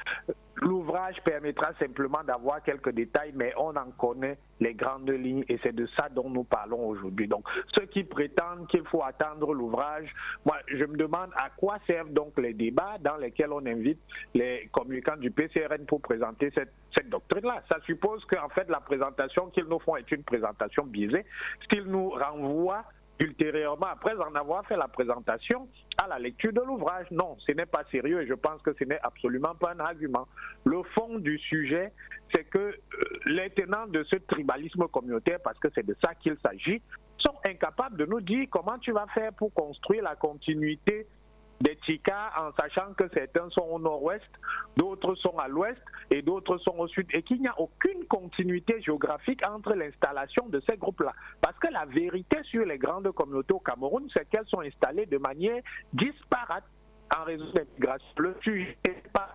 l'ouvrage permettra simplement d'avoir quelques détails, mais on en connaît les grandes lignes et c'est de ça dont nous parlons aujourd'hui. Donc, ceux qui prétendent qu'il faut attendre l'ouvrage, moi, je me demande à quoi servent donc les débats dans lesquels on invite les communicants du PCRN pour présenter cette doctrine-là. Ça suppose qu'en fait, la présentation qu'ils nous font est une présentation biaisée, ce qu'ils nous renvoient ultérieurement, après en avoir fait la présentation, à la lecture de l'ouvrage. Non, ce n'est pas sérieux et je pense que ce n'est absolument pas un argument. Le fond du sujet, c'est que les tenants de ce tribalisme communautaire, parce que c'est de ça qu'il s'agit, sont incapables de nous dire comment tu vas faire pour construire la continuité des Tika, en sachant que certains sont au nord-ouest, d'autres sont à l'ouest et d'autres sont au sud, et qu'il n'y a aucune continuité géographique entre l'installation de ces groupes-là. Parce que la vérité sur les grandes communautés au Cameroun, c'est qu'elles sont installées de manière disparate en raison de l'immigration. Le sujet n'est pas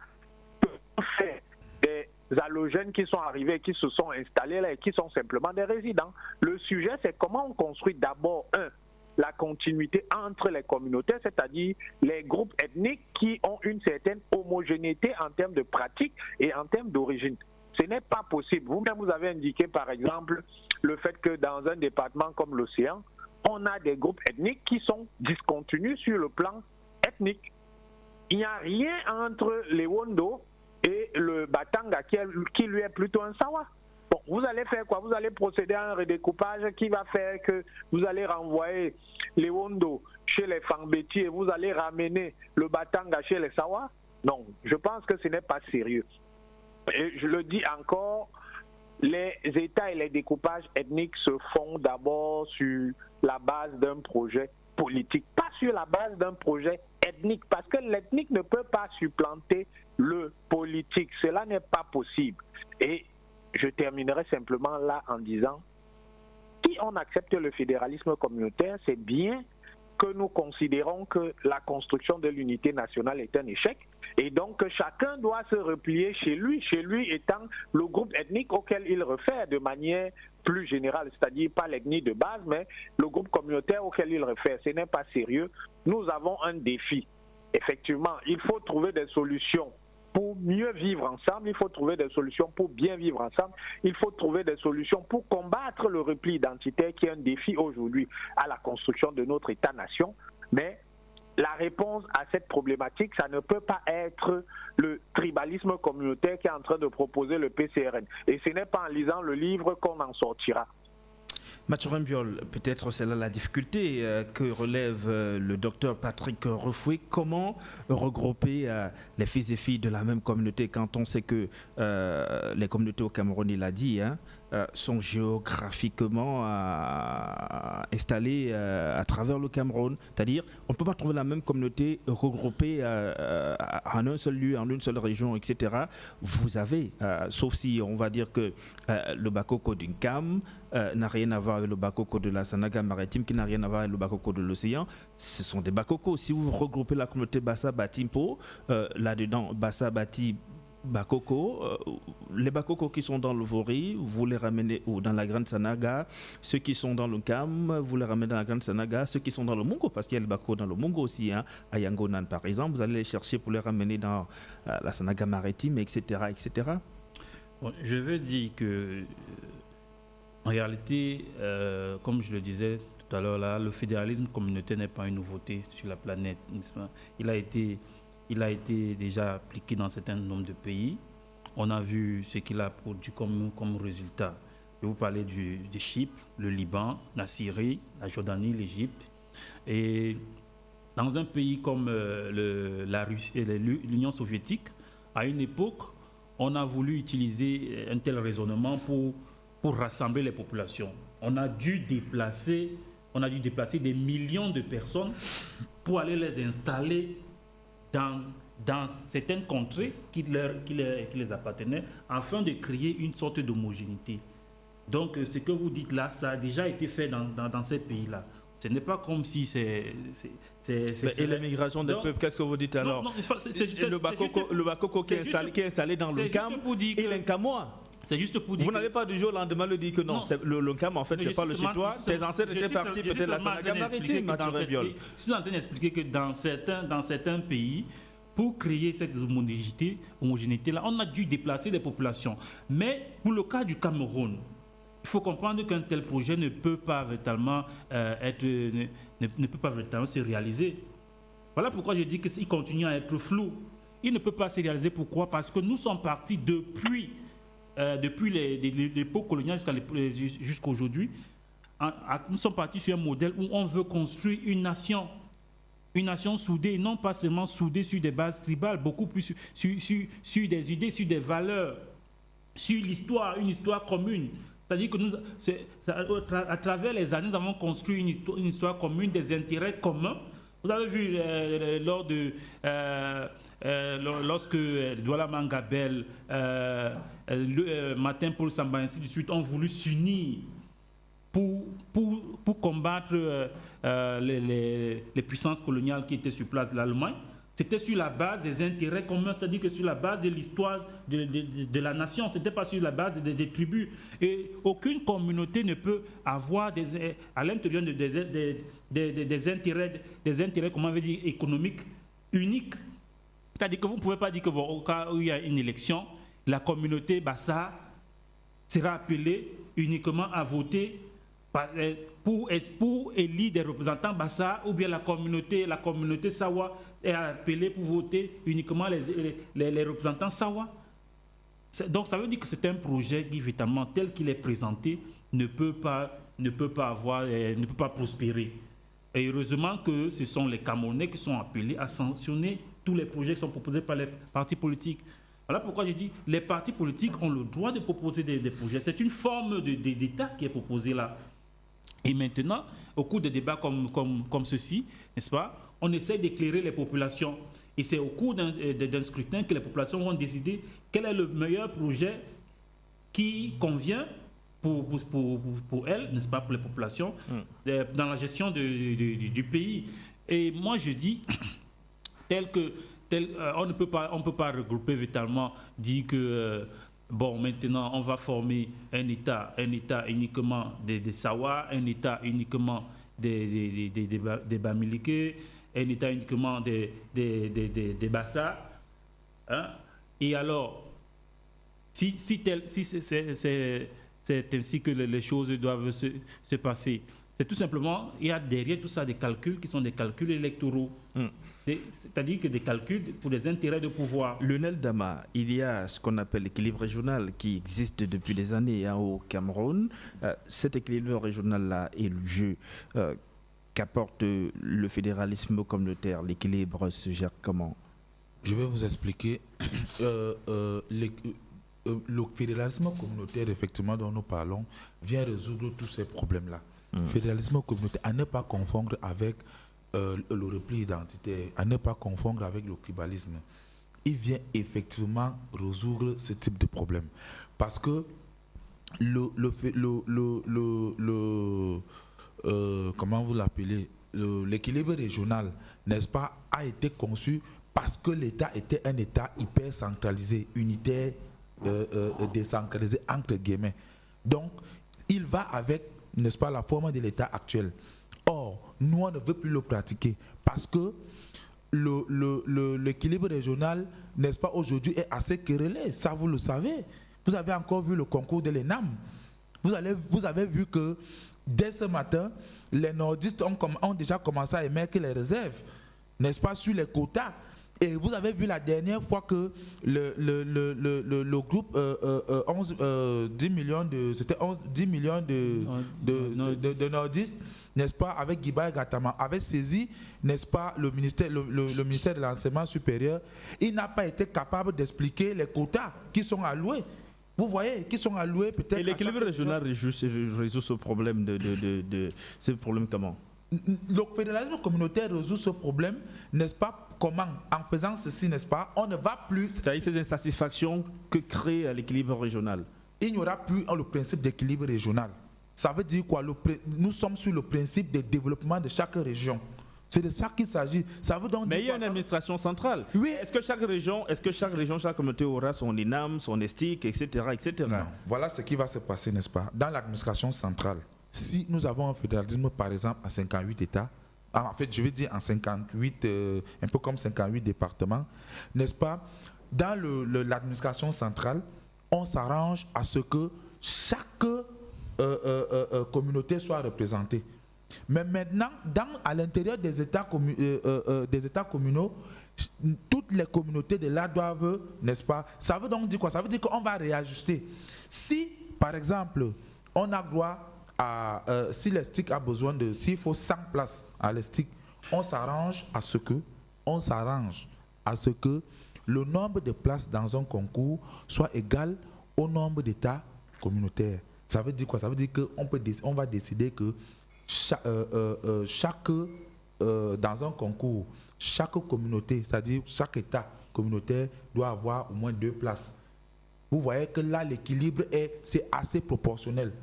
des allogènes qui sont arrivés, qui se sont installés là et qui sont simplement des résidents. Le sujet, c'est comment on construit d'abord la continuité entre les communautés, c'est-à-dire les groupes ethniques qui ont une certaine homogénéité en termes de pratique et en termes d'origine. Ce n'est pas possible. Vous-même, vous avez indiqué, par exemple, le fait que dans un département comme l'Océan, on a des groupes ethniques qui sont discontinus sur le plan ethnique. Il n'y a rien entre les Wondo et le Batanga qui lui est plutôt un Sawa. Bon, vous allez faire quoi? Vous allez procéder à un redécoupage qui va faire que vous allez renvoyer les Wondo chez les Fangbeti et vous allez ramener le Batanga chez les Sawa? Non, je pense que ce n'est pas sérieux. Et je le dis encore, les États et les découpages ethniques se font d'abord sur la base d'un projet politique, pas sur la base d'un projet ethnique, parce que l'ethnique ne peut pas supplanter le politique. Cela n'est pas possible. Et je terminerai simplement là en disant, si on accepte le fédéralisme communautaire, c'est bien que nous considérons que la construction de l'unité nationale est un échec et donc que chacun doit se replier chez lui étant le groupe ethnique auquel il réfère de manière plus générale, c'est-à-dire pas l'ethnie de base, mais le groupe communautaire auquel il réfère. Ce n'est pas sérieux. Nous avons un défi. Effectivement, il faut trouver des solutions pour mieux vivre ensemble, il faut trouver des solutions pour bien vivre ensemble, il faut trouver des solutions pour combattre le repli identitaire qui est un défi aujourd'hui à la construction de notre État-nation. Mais la réponse à cette problématique, ça ne peut pas être le tribalisme communautaire qui est en train de proposer le PCRN. Et ce n'est pas en lisant le livre qu'on en sortira. Mathieu Rembiol, peut-être c'est là la difficulté que relève le docteur Patrick Refoué. Comment regrouper les fils et filles de la même communauté quand on sait que les communautés au Cameroun, il a dit, sont géographiquement installées à travers le Cameroun. C'est-à-dire, on ne peut pas trouver la même communauté regroupée en un seul lieu, en une seule région, etc. Vous avez, sauf si on va dire que le Bakoko d'une CAM n'a rien à voir avec le Bakoko de la Sanaga maritime, qui n'a rien à voir avec le Bakoko de l'océan. Ce sont des Bakoko. Si vous regroupez la communauté Bassa Batimpo, là-dedans, Bassa Bati Bakoko, les Bakoko qui sont dans le Vori, vous les ramenez dans la Grande Sanaga. Ceux qui sont dans le Cam, vous les ramenez dans la Grande Sanaga. Ceux qui sont dans le Mungo, parce qu'il y a les Bakoko dans le Mungo aussi, à Yangonan par exemple, vous allez les chercher pour les ramener dans la Sanaga maritime, etc. etc. Bon, je veux dire que, en réalité, comme je le disais tout à l'heure, là, le fédéralisme communautaire n'est pas une nouveauté sur la planète, n'est-ce pas? Il a été déjà appliqué dans un certain nombre de pays. On a vu ce qu'il a produit comme résultat. Je vais vous parler de Chypre, le Liban, la Syrie, la Jordanie, l'Égypte. Et dans un pays comme la Russie et l'Union soviétique, à une époque, on a voulu utiliser un tel raisonnement pour rassembler les populations. On a dû déplacer des millions de personnes pour aller les installer dans certaines contrées qui les appartenaient, afin de créer une sorte d'homogénéité. Donc, ce que vous dites là, ça a déjà été fait dans ces pays-là. Ce n'est pas comme si c'est et l'immigration des peuples, qu'est-ce que vous dites alors? Le Bakoko qui est installé dans le Cam et l'Incamois. C'est juste pour dire. Vous n'avez pas du jour au lendemain le dire que non, le Cam en fait c'est pas le chez toi. Tes ancêtres étaient partis peut-être la Sanaga maritime, Mathieu Rembiol. Je suis en train d'expliquer que dans certains pays, pour créer cette homogénéité-là, on a dû déplacer les populations. Mais pour le cas du Cameroun, il faut comprendre qu'un tel projet ne peut pas véritablement ne peut pas véritablement se réaliser. Voilà pourquoi je dis qu'il continue à être flou. Il ne peut pas se réaliser. Pourquoi? Parce que nous sommes partis depuis l'époque coloniale jusqu'à aujourd'hui. Nous sommes partis sur un modèle où on veut construire une nation soudée, non pas seulement soudée sur des bases tribales, beaucoup plus sur des idées, sur des valeurs, sur l'histoire, une histoire commune. C'est-à-dire que à travers les années, nous avons construit une histoire commune, des intérêts communs. Vous avez vu lorsque Douala Mangabel, Martin Paul Samba, ainsi de suite, ont voulu s'unir pour combattre les puissances coloniales qui étaient sur place de l'Allemagne. C'était sur la base des intérêts communs, c'est-à-dire que sur la base de l'histoire de la nation, ce n'était pas sur la base des tribus. Et aucune communauté ne peut avoir à l'intérieur des intérêts, comment on veut dire, économiques uniques. C'est-à-dire que vous ne pouvez pas dire que au cas où il y a une élection, la communauté Bassa sera appelée uniquement à voter pour élire des représentants Bassa, ou bien la communauté Sawa est appelée pour voter uniquement les représentants Sawa. Donc ça veut dire que c'est un projet qui, évidemment, tel qu'il est présenté, ne peut pas prospérer. Et heureusement que ce sont les Camerounais qui sont appelés à sanctionner tous les projets qui sont proposés par les partis politiques. Voilà pourquoi j'ai dit les partis politiques ont le droit de proposer des projets. C'est une forme d'État qui est proposée là. Et maintenant, au cours de débats comme ceci, n'est-ce pas, on essaie d'éclairer les populations. Et c'est au cours d'un scrutin que les populations vont décider quel est le meilleur projet qui convient pour elles, n'est-ce pas, pour les populations, dans la gestion du pays. Et moi, je dis, on ne peut pas regrouper véritablement, dire que bon, maintenant, on va former un État uniquement des Sawa, un État uniquement des Bamileke, un État uniquement des Bassa. Hein? Et alors, si c'est ainsi que les choses doivent se passer, C'est tout simplement, il y a derrière tout ça des calculs qui sont des calculs électoraux. C'est-à-dire que des calculs pour des intérêts de pouvoir. Lionel Dama, il y a ce qu'on appelle l'équilibre régional qui existe depuis des années au Cameroun. Cet équilibre régional-là et le jeu qu'apporte le fédéralisme communautaire, l'équilibre se gère comment? Je vais vous expliquer. Le fédéralisme communautaire, effectivement, dont nous parlons, vient résoudre tous ces problèmes-là. Fédéralisme communautaire, à ne pas confondre avec le repli identitaire, à ne pas confondre avec le tribalisme. Il vient effectivement résoudre ce type de problème. Parce que comment vous l'appelez, l'équilibre régional, n'est-ce pas, a été conçu parce que l'État était un État hyper centralisé, unitaire, décentralisé, entre guillemets. Donc, il va avec, n'est-ce pas, la forme de l'État actuel. Or, nous, on ne veut plus le pratiquer parce que l'équilibre régional, n'est-ce pas, aujourd'hui est assez querellé. Ça, vous le savez. Vous avez encore vu le concours de l'ENAM. Vous avez vu que dès ce matin, les nordistes ont déjà commencé à émettre les réserves, n'est-ce pas, sur les quotas. Et vous avez vu la dernière fois que le groupe 10 millions de nordistes, n'est-ce pas, avec Guiba et Gatama, avait saisi, n'est-ce pas, le ministère de l'enseignement supérieur. Il n'a pas été capable d'expliquer les quotas qui sont alloués. Vous voyez, qui sont alloués peut-être. Et l'équilibre régional résout ce problème ce problème comment? Le fédéralisme communautaire résout ce problème, n'est-ce pas? Comment? En faisant ceci, n'est-ce pas? On ne va plus. C'est-à-dire ces insatisfactions que crée l'équilibre régional. Il n'y aura plus le principe d'équilibre régional. Ça veut dire quoi? Nous sommes sur le principe de développement de chaque région. C'est de ça qu'il s'agit. Ça veut donc mais il y a une administration centrale. Oui. Est-ce que chaque région, chaque communauté aura son INAM, son ESTIC, etc., etc. Non. Voilà ce qui va se passer, n'est-ce pas? Dans l'administration centrale, si nous avons un fédéralisme, par exemple, à 58 États, en fait, je veux dire en 58, un peu comme 58 départements, n'est-ce pas? Dans l'administration centrale, on s'arrange à ce que chaque communauté soit représentée. Mais maintenant, à l'intérieur des États communaux, toutes les communautés de là doivent, n'est-ce pas? Ça veut donc dire quoi? Ça veut dire qu'on va réajuster. Si, par exemple, on a droit à, si l'ESTIC a besoin de, s'il faut 100 places à l'ESTIC, on s'arrange à ce que le nombre de places dans un concours soit égal au nombre d'États communautaires. Ça veut dire quoi? Ça veut dire qu'on va décider que dans un concours, chaque communauté, c'est-à-dire chaque État communautaire doit avoir au moins 2 places. Vous voyez que là, l'équilibre c'est assez proportionnel.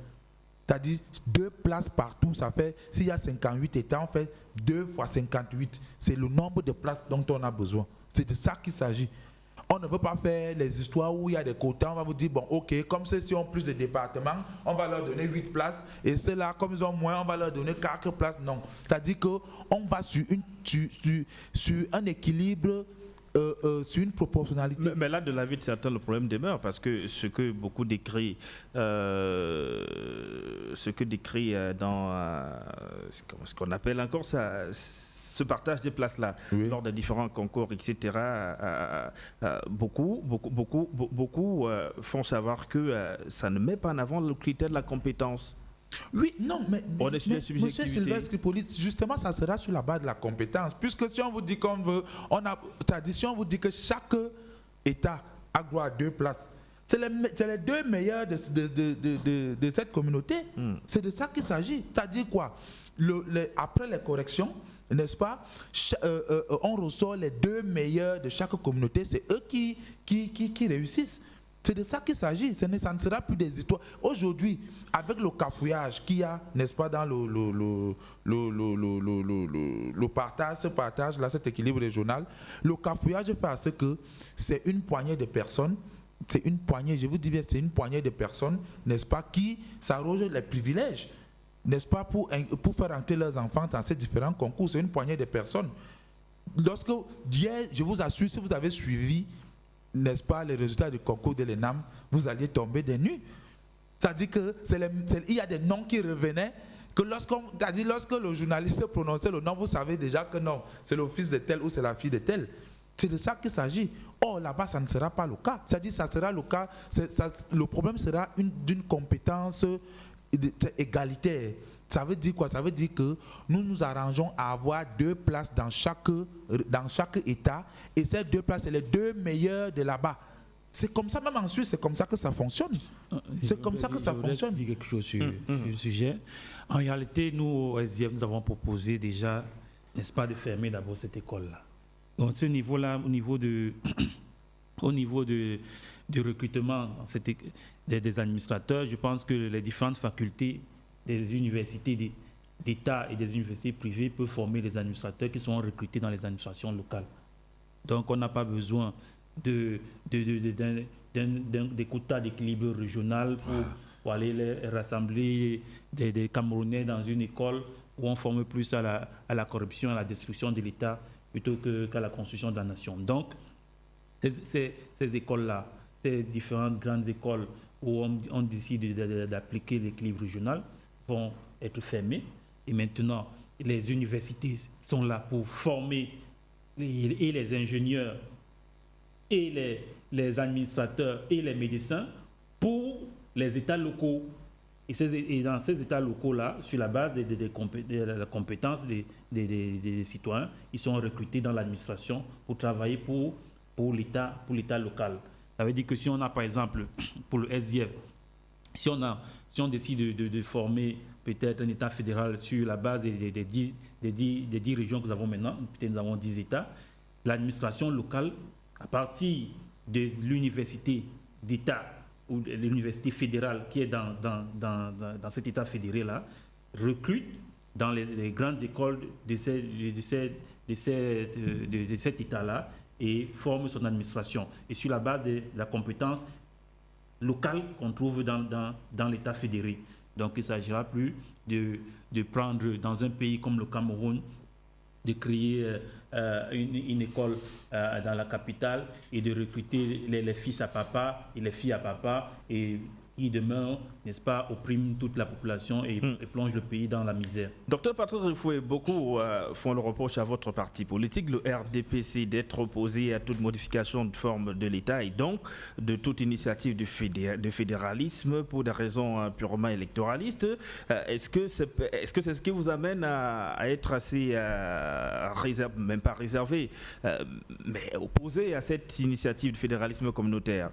C'est-à-dire 2 places partout, ça fait, s'il y a 58 États, on fait 2 fois 58. C'est le nombre de places dont on a besoin. C'est de ça qu'il s'agit. On ne veut pas faire les histoires où il y a des quotas, on va vous dire, bon, ok, comme ceux-ci ont plus de départements, on va leur donner 8 places, et ceux-là, comme ils ont moins, on va leur donner 4 places. Non. C'est-à-dire qu'on va sur un équilibre, sur une proportionnalité. Mais là, de l'avis de certains, le problème demeure, parce que ce que beaucoup décrit dans ce qu'on appelle encore ça, ce partage des places-là, oui, lors des différents concours, etc., beaucoup font savoir que ça ne met pas en avant le critère de la compétence. Oui, non, mais Monsieur Sylvestre Hippolyte, justement, ça sera sur la base de la compétence. Puisque si on vous dit qu'on veut, si on vous dit que chaque État a droit à 2 places, c'est les 2 meilleurs de cette communauté. C'est de ça qu'il s'agit. C'est-à-dire quoi? Après les corrections, n'est-ce pas, on ressort les 2 meilleurs de chaque communauté. C'est eux qui réussissent. C'est de ça qu'il s'agit. Ça ne sera plus des histoires. Aujourd'hui, avec le cafouillage qu'il y a, n'est-ce pas, dans le partage, là, cet équilibre régional, le cafouillage fait à ce que c'est une poignée de personnes, je vous dis bien, c'est une poignée de personnes, n'est-ce pas, qui s'arrogent les privilèges, n'est-ce pas, pour faire entrer leurs enfants dans ces différents concours. C'est une poignée de personnes. Lorsque, hier, je vous assure, si vous avez suivi, n'est-ce pas, les résultats du concours de l'ENAM, vous alliez tomber des nues. C'est-à-dire qu'il y a des noms qui revenaient que lorsque le journaliste prononçait le nom, vous savez déjà que non, c'est le fils de tel ou c'est la fille de tel. C'est de ça qu'il s'agit. Or, là-bas, ça ne sera pas le cas. C'est-à-dire, ça sera le cas, le problème sera d'une compétence égalitaire. Ça veut dire quoi? Ça veut dire que nous nous arrangeons à avoir 2 places dans chaque État, et ces 2 places, c'est les 2 meilleurs de là-bas. C'est comme ça, même en Suisse, c'est comme ça que ça fonctionne. C'est comme ça que ça fonctionne. Je voudrais dire quelque chose sur le sujet. En réalité, nous, au SDF, nous avons proposé déjà, n'est-ce pas, de fermer d'abord cette école-là. Donc, ce niveau-là, au niveau du recrutement des administrateurs, je pense que les différentes facultés des universités d'État et des universités privées peuvent former des administrateurs qui seront recrutés dans les administrations locales. Donc, on n'a pas besoin des quotas d'équilibre régional pour aller rassembler des Camerounais dans une école où on forme plus à la corruption, à la destruction de l'État plutôt qu'à la construction de la nation. Donc, ces écoles-là, ces différentes grandes écoles où on décide d'appliquer l'équilibre régional vont être fermées. Et maintenant, les universités sont là pour former et les ingénieurs et les administrateurs et les médecins pour les États locaux. Et dans ces États locaux-là, sur la base de la compétence des citoyens, ils sont recrutés dans l'administration pour travailler pour l'État local. Ça veut dire que si on a, par exemple, pour le SDF, si on décide de former peut-être un État fédéral sur la base des 10 régions que nous avons maintenant, peut-être nous avons 10 États, l'administration locale, à partir de l'université d'État ou de l'université fédérale qui est dans cet État fédéré-là, recrute dans les grandes écoles de cet État-là et forme son administration. Et sur la base de la compétence locale qu'on trouve dans l'État fédéré. Donc il ne s'agira plus de prendre dans un pays comme le Cameroun, de créer une école dans la capitale et de recruter les fils à papa et les filles à papa et qui demain, n'est-ce pas, oppriment toute la population et plongent le pays dans la misère. Docteur Patrick Rifoué, beaucoup font le reproche à votre parti politique, le RDPC, d'être opposé à toute modification de forme de l'État et donc de toute initiative de fédéralisme pour des raisons purement électoralistes. Est-ce que c'est ce qui vous amène à être assez même pas réservé, mais opposé à cette initiative de fédéralisme communautaire?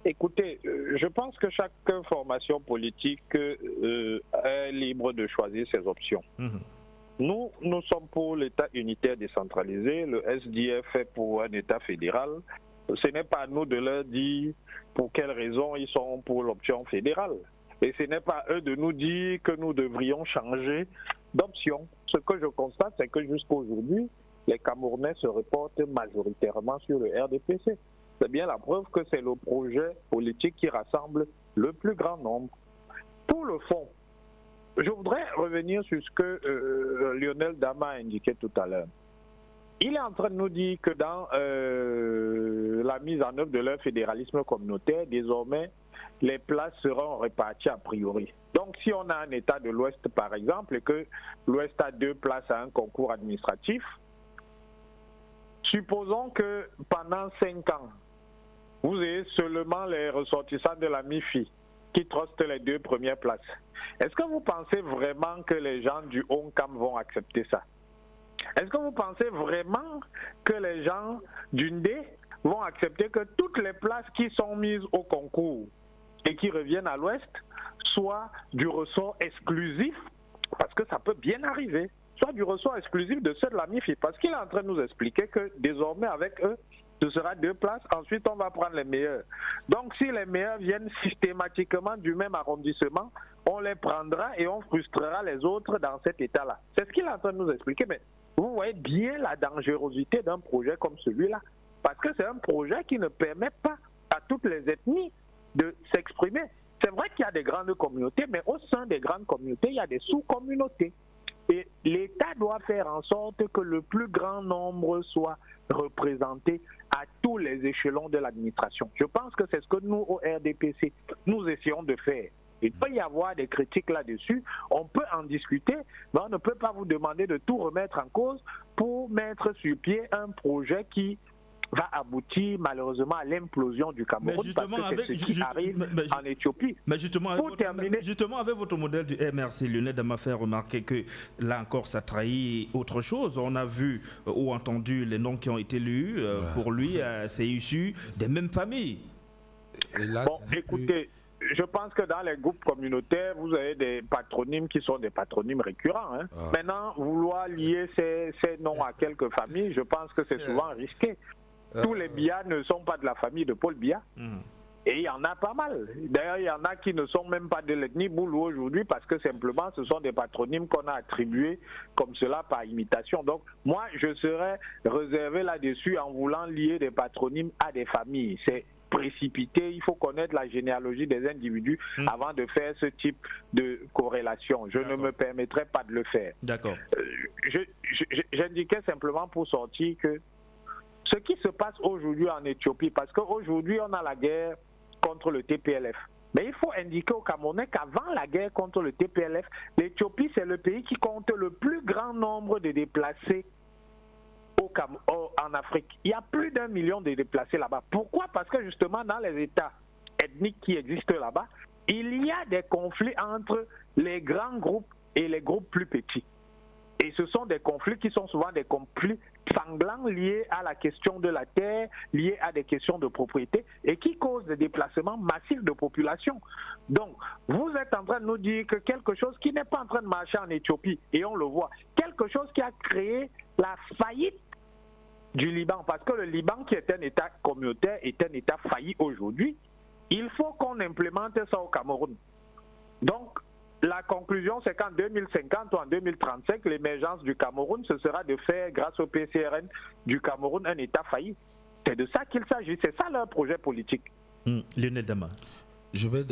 Écoutez, je pense que chaque formation politique est libre de choisir ses options. Nous sommes pour l'État unitaire décentralisé, le SDF est pour un État fédéral. Ce n'est pas à nous de leur dire pour quelles raisons ils sont pour l'option fédérale. Et ce n'est pas à eux de nous dire que nous devrions changer d'option. Ce que je constate, c'est que jusqu'à aujourd'hui, les Camerounais se reportent majoritairement sur le RDPC. C'est bien la preuve que c'est le projet politique qui rassemble le plus grand nombre. Pour le fond, je voudrais revenir sur ce que Lionel Dama a indiqué tout à l'heure. Il est en train de nous dire que dans la mise en œuvre de leur fédéralisme communautaire, désormais, les places seront réparties a priori. Donc, si on a un État de l'Ouest, par exemple, et que l'Ouest a 2 places à un concours administratif, supposons que pendant 5 ans, vous avez seulement les ressortissants de la MIFI qui trustent les 2 premières places. Est-ce que vous pensez vraiment que les gens du ONCAM vont accepter ça? Est-ce que vous pensez vraiment que les gens d'UNDE vont accepter que toutes les places qui sont mises au concours et qui reviennent à l'Ouest soient du ressort exclusif? Parce que ça peut bien arriver. Soit du ressort exclusif de ceux de la MIFI. Parce qu'il est en train de nous expliquer que désormais avec eux, ce sera 2 places, ensuite on va prendre les meilleurs. Donc si les meilleurs viennent systématiquement du même arrondissement, on les prendra et on frustrera les autres dans cet état-là. C'est ce qu'il est en train de nous expliquer. Mais vous voyez bien la dangerosité d'un projet comme celui-là. Parce que c'est un projet qui ne permet pas à toutes les ethnies de s'exprimer. C'est vrai qu'il y a des grandes communautés, mais au sein des grandes communautés, il y a des sous-communautés. Et l'État doit faire en sorte que le plus grand nombre soit représenté à tous les échelons de l'administration. Je pense que c'est ce que nous, au RDPC, nous essayons de faire. Il peut y avoir des critiques là-dessus, on peut en discuter, mais on ne peut pas vous demander de tout remettre en cause pour mettre sur pied un projet qui va aboutir malheureusement à l'implosion du Cameroun, parce que c'est ce qui arrive en Éthiopie. Mais justement, avec votre modèle du MRC, Lionel Dama fait remarquer que là encore ça trahit autre chose. On a vu ou entendu les noms qui ont été lus. Pour lui, c'est issu des mêmes familles. Bon, écoutez, je pense que dans les groupes communautaires, vous avez des patronymes qui sont des patronymes récurrents. Hein. Maintenant, vouloir lier ces noms à quelques familles, je pense que c'est souvent risqué. Tous les Biya ne sont pas de la famille de Paul Biya. Et il y en a pas mal. D'ailleurs, il y en a qui ne sont même pas de l'ethnie Boulou aujourd'hui parce que simplement ce sont des patronymes qu'on a attribués comme cela par imitation. Donc, moi, je serais réservé là-dessus en voulant lier des patronymes à des familles. C'est précipité, il faut connaître la généalogie des individus avant de faire ce type de corrélation. Je ne me permettrai pas de le faire. D'accord. J'indiquais simplement pour sortir que ce qui se passe aujourd'hui en Éthiopie, parce qu'aujourd'hui on a la guerre contre le TPLF, mais il faut indiquer aux Camerounais qu'avant la guerre contre le TPLF, l'Éthiopie c'est le pays qui compte le plus grand nombre de déplacés en Afrique. Il y a plus d'1 million de déplacés là-bas. Pourquoi? Parce que justement dans les États ethniques qui existent là-bas, il y a des conflits entre les grands groupes et les groupes plus petits. Et ce sont des conflits qui sont souvent des conflits sanglants liés à la question de la terre, liés à des questions de propriété et qui causent des déplacements massifs de population. Donc, vous êtes en train de nous dire que quelque chose qui n'est pas en train de marcher en Éthiopie, et on le voit, quelque chose qui a créé la faillite du Liban, parce que le Liban qui est un État communautaire est un État failli aujourd'hui, il faut qu'on implémente ça au Cameroun. Donc, la conclusion, c'est qu'en 2050 ou en 2035, l'émergence du Cameroun, ce sera de faire, grâce au PCRN du Cameroun, un État failli. C'est de ça qu'il s'agit. C'est ça leur projet politique. Lionel Dama. Je vais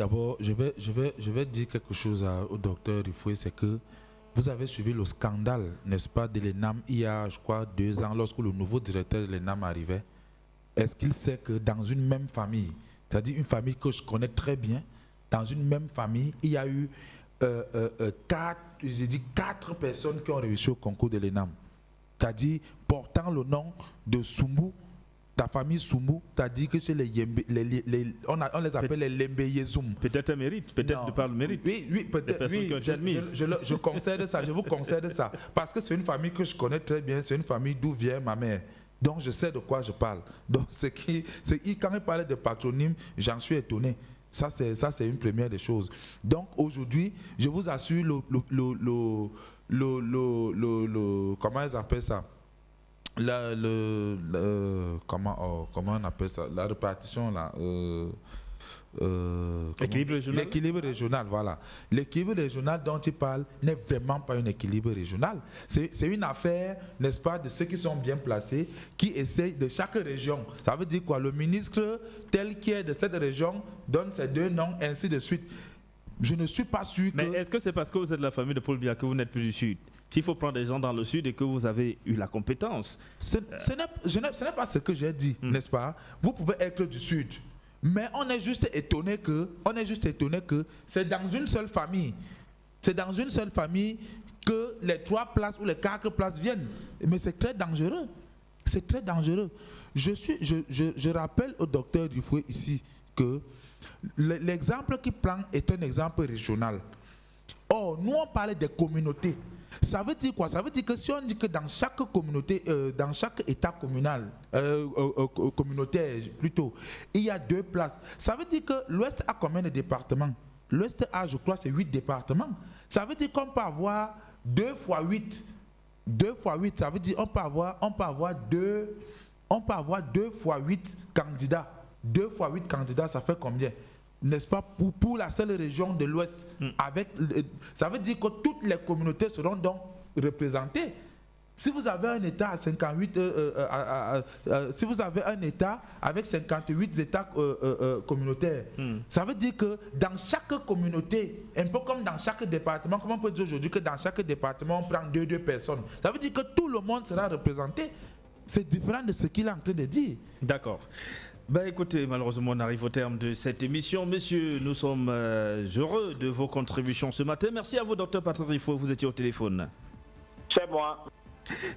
dire quelque chose au docteur Rifoué, c'est que vous avez suivi le scandale, n'est-ce pas, de l'ENAM il y a, je crois, 2 ans, lorsque le nouveau directeur de l'ENAM arrivait. Est-ce qu'il sait que dans une même famille, c'est-à-dire une famille que je connais très bien, dans une même famille, il y a eu 4 personnes qui ont réussi au concours de l'ENAM. C'est-à-dire portant le nom de Soumou, ta famille Soumou, c'est-à-dire que chez les Yembe, on les appelle les Lembeyezoum. Peut-être un mérite, peut-être de par le mérite. Oui, peut-être. Oui, je concède ça, je vous concède ça. Parce que c'est une famille que je connais très bien, c'est une famille d'où vient ma mère. Donc je sais de quoi je parle. Donc quand il parlait de patronyme, j'en suis étonné. Ça, c'est une première des choses. Donc, aujourd'hui, je vous assure, comment ils appellent ça? Comment on appelle ça? La répartition, là. L'équilibre régional. L'équilibre régional, voilà. L'équilibre régional dont il parle n'est vraiment pas un équilibre régional. C'est une affaire, n'est-ce pas, de ceux qui sont bien placés, qui essayent de chaque région. Ça veut dire quoi? Le ministre tel qui est de cette région donne ses 2 noms, ainsi de suite. Je ne suis pas sûr que... Mais est-ce que c'est parce que vous êtes de la famille de Paul Biya que vous n'êtes plus du Sud? S'il faut prendre des gens dans le Sud et que vous avez eu la compétence... Ce n'est pas ce que j'ai dit, n'est-ce pas? Vous pouvez être du Sud. Mais on est juste étonné que c'est dans une seule famille. C'est dans une seule famille que les 3 places ou les 4 places viennent. Mais c'est très dangereux. C'est très dangereux. Je rappelle au docteur Rifoué ici que l'exemple qu'il prend est un exemple régional. Or, nous on parlait des communautés. Ça veut dire quoi? Ça veut dire que si on dit que dans chaque communauté, dans chaque État communal, communautaire plutôt, il y a 2 places. Ça veut dire que l'Ouest a combien de départements? L'Ouest a, je crois, c'est 8 départements. Ça veut dire qu'on peut avoir 2 fois 8. 2 fois 8, ça veut dire on peut avoir 2 fois 8 candidats. 2 fois 8 candidats, ça fait combien? N'est-ce pas, pour la seule région de l'Ouest. Ça veut dire que toutes les communautés seront donc représentées. Si vous avez un État à 58, si vous avez un État avec 58 États communautaires, ça veut dire que dans chaque communauté, un peu comme dans chaque département, comme on peut dire aujourd'hui que dans chaque département, on prend 2 personnes. Ça veut dire que tout le monde sera représenté. C'est différent de ce qu'il est en train de dire. D'accord. Bah écoutez, malheureusement on arrive au terme de cette émission. Messieurs, nous sommes heureux de vos contributions ce matin. Merci à vous, Dr Patrick Rifo, vous étiez au téléphone. C'est moi.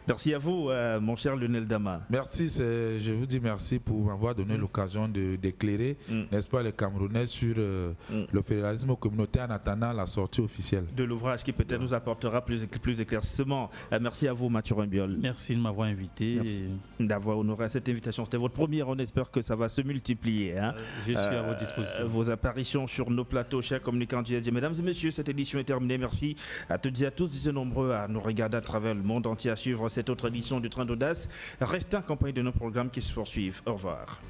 Merci à vous, mon cher Lionel Dama. Merci, je vous dis merci pour m'avoir donné l'occasion d'éclairer, n'est-ce pas, les Camerounais sur le fédéralisme communautaire en attendant la sortie officielle. De l'ouvrage qui peut-être nous apportera plus d'éclaircissements. Merci à vous, Mathieu Rumbiol. Merci de m'avoir invité. Merci d'avoir honoré cette invitation. C'était votre première, on espère que ça va se multiplier. Hein. Je suis à votre disposition. Vos apparitions sur nos plateaux, chers communicants GSG. Mesdames et messieurs, cette édition est terminée. Merci à toutes et à tous. Vous êtes nombreux à nous regarder à travers le monde entier, à suivre cette autre édition du Train d'Audace. Restez en compagnie de nos programmes qui se poursuivent. Au revoir.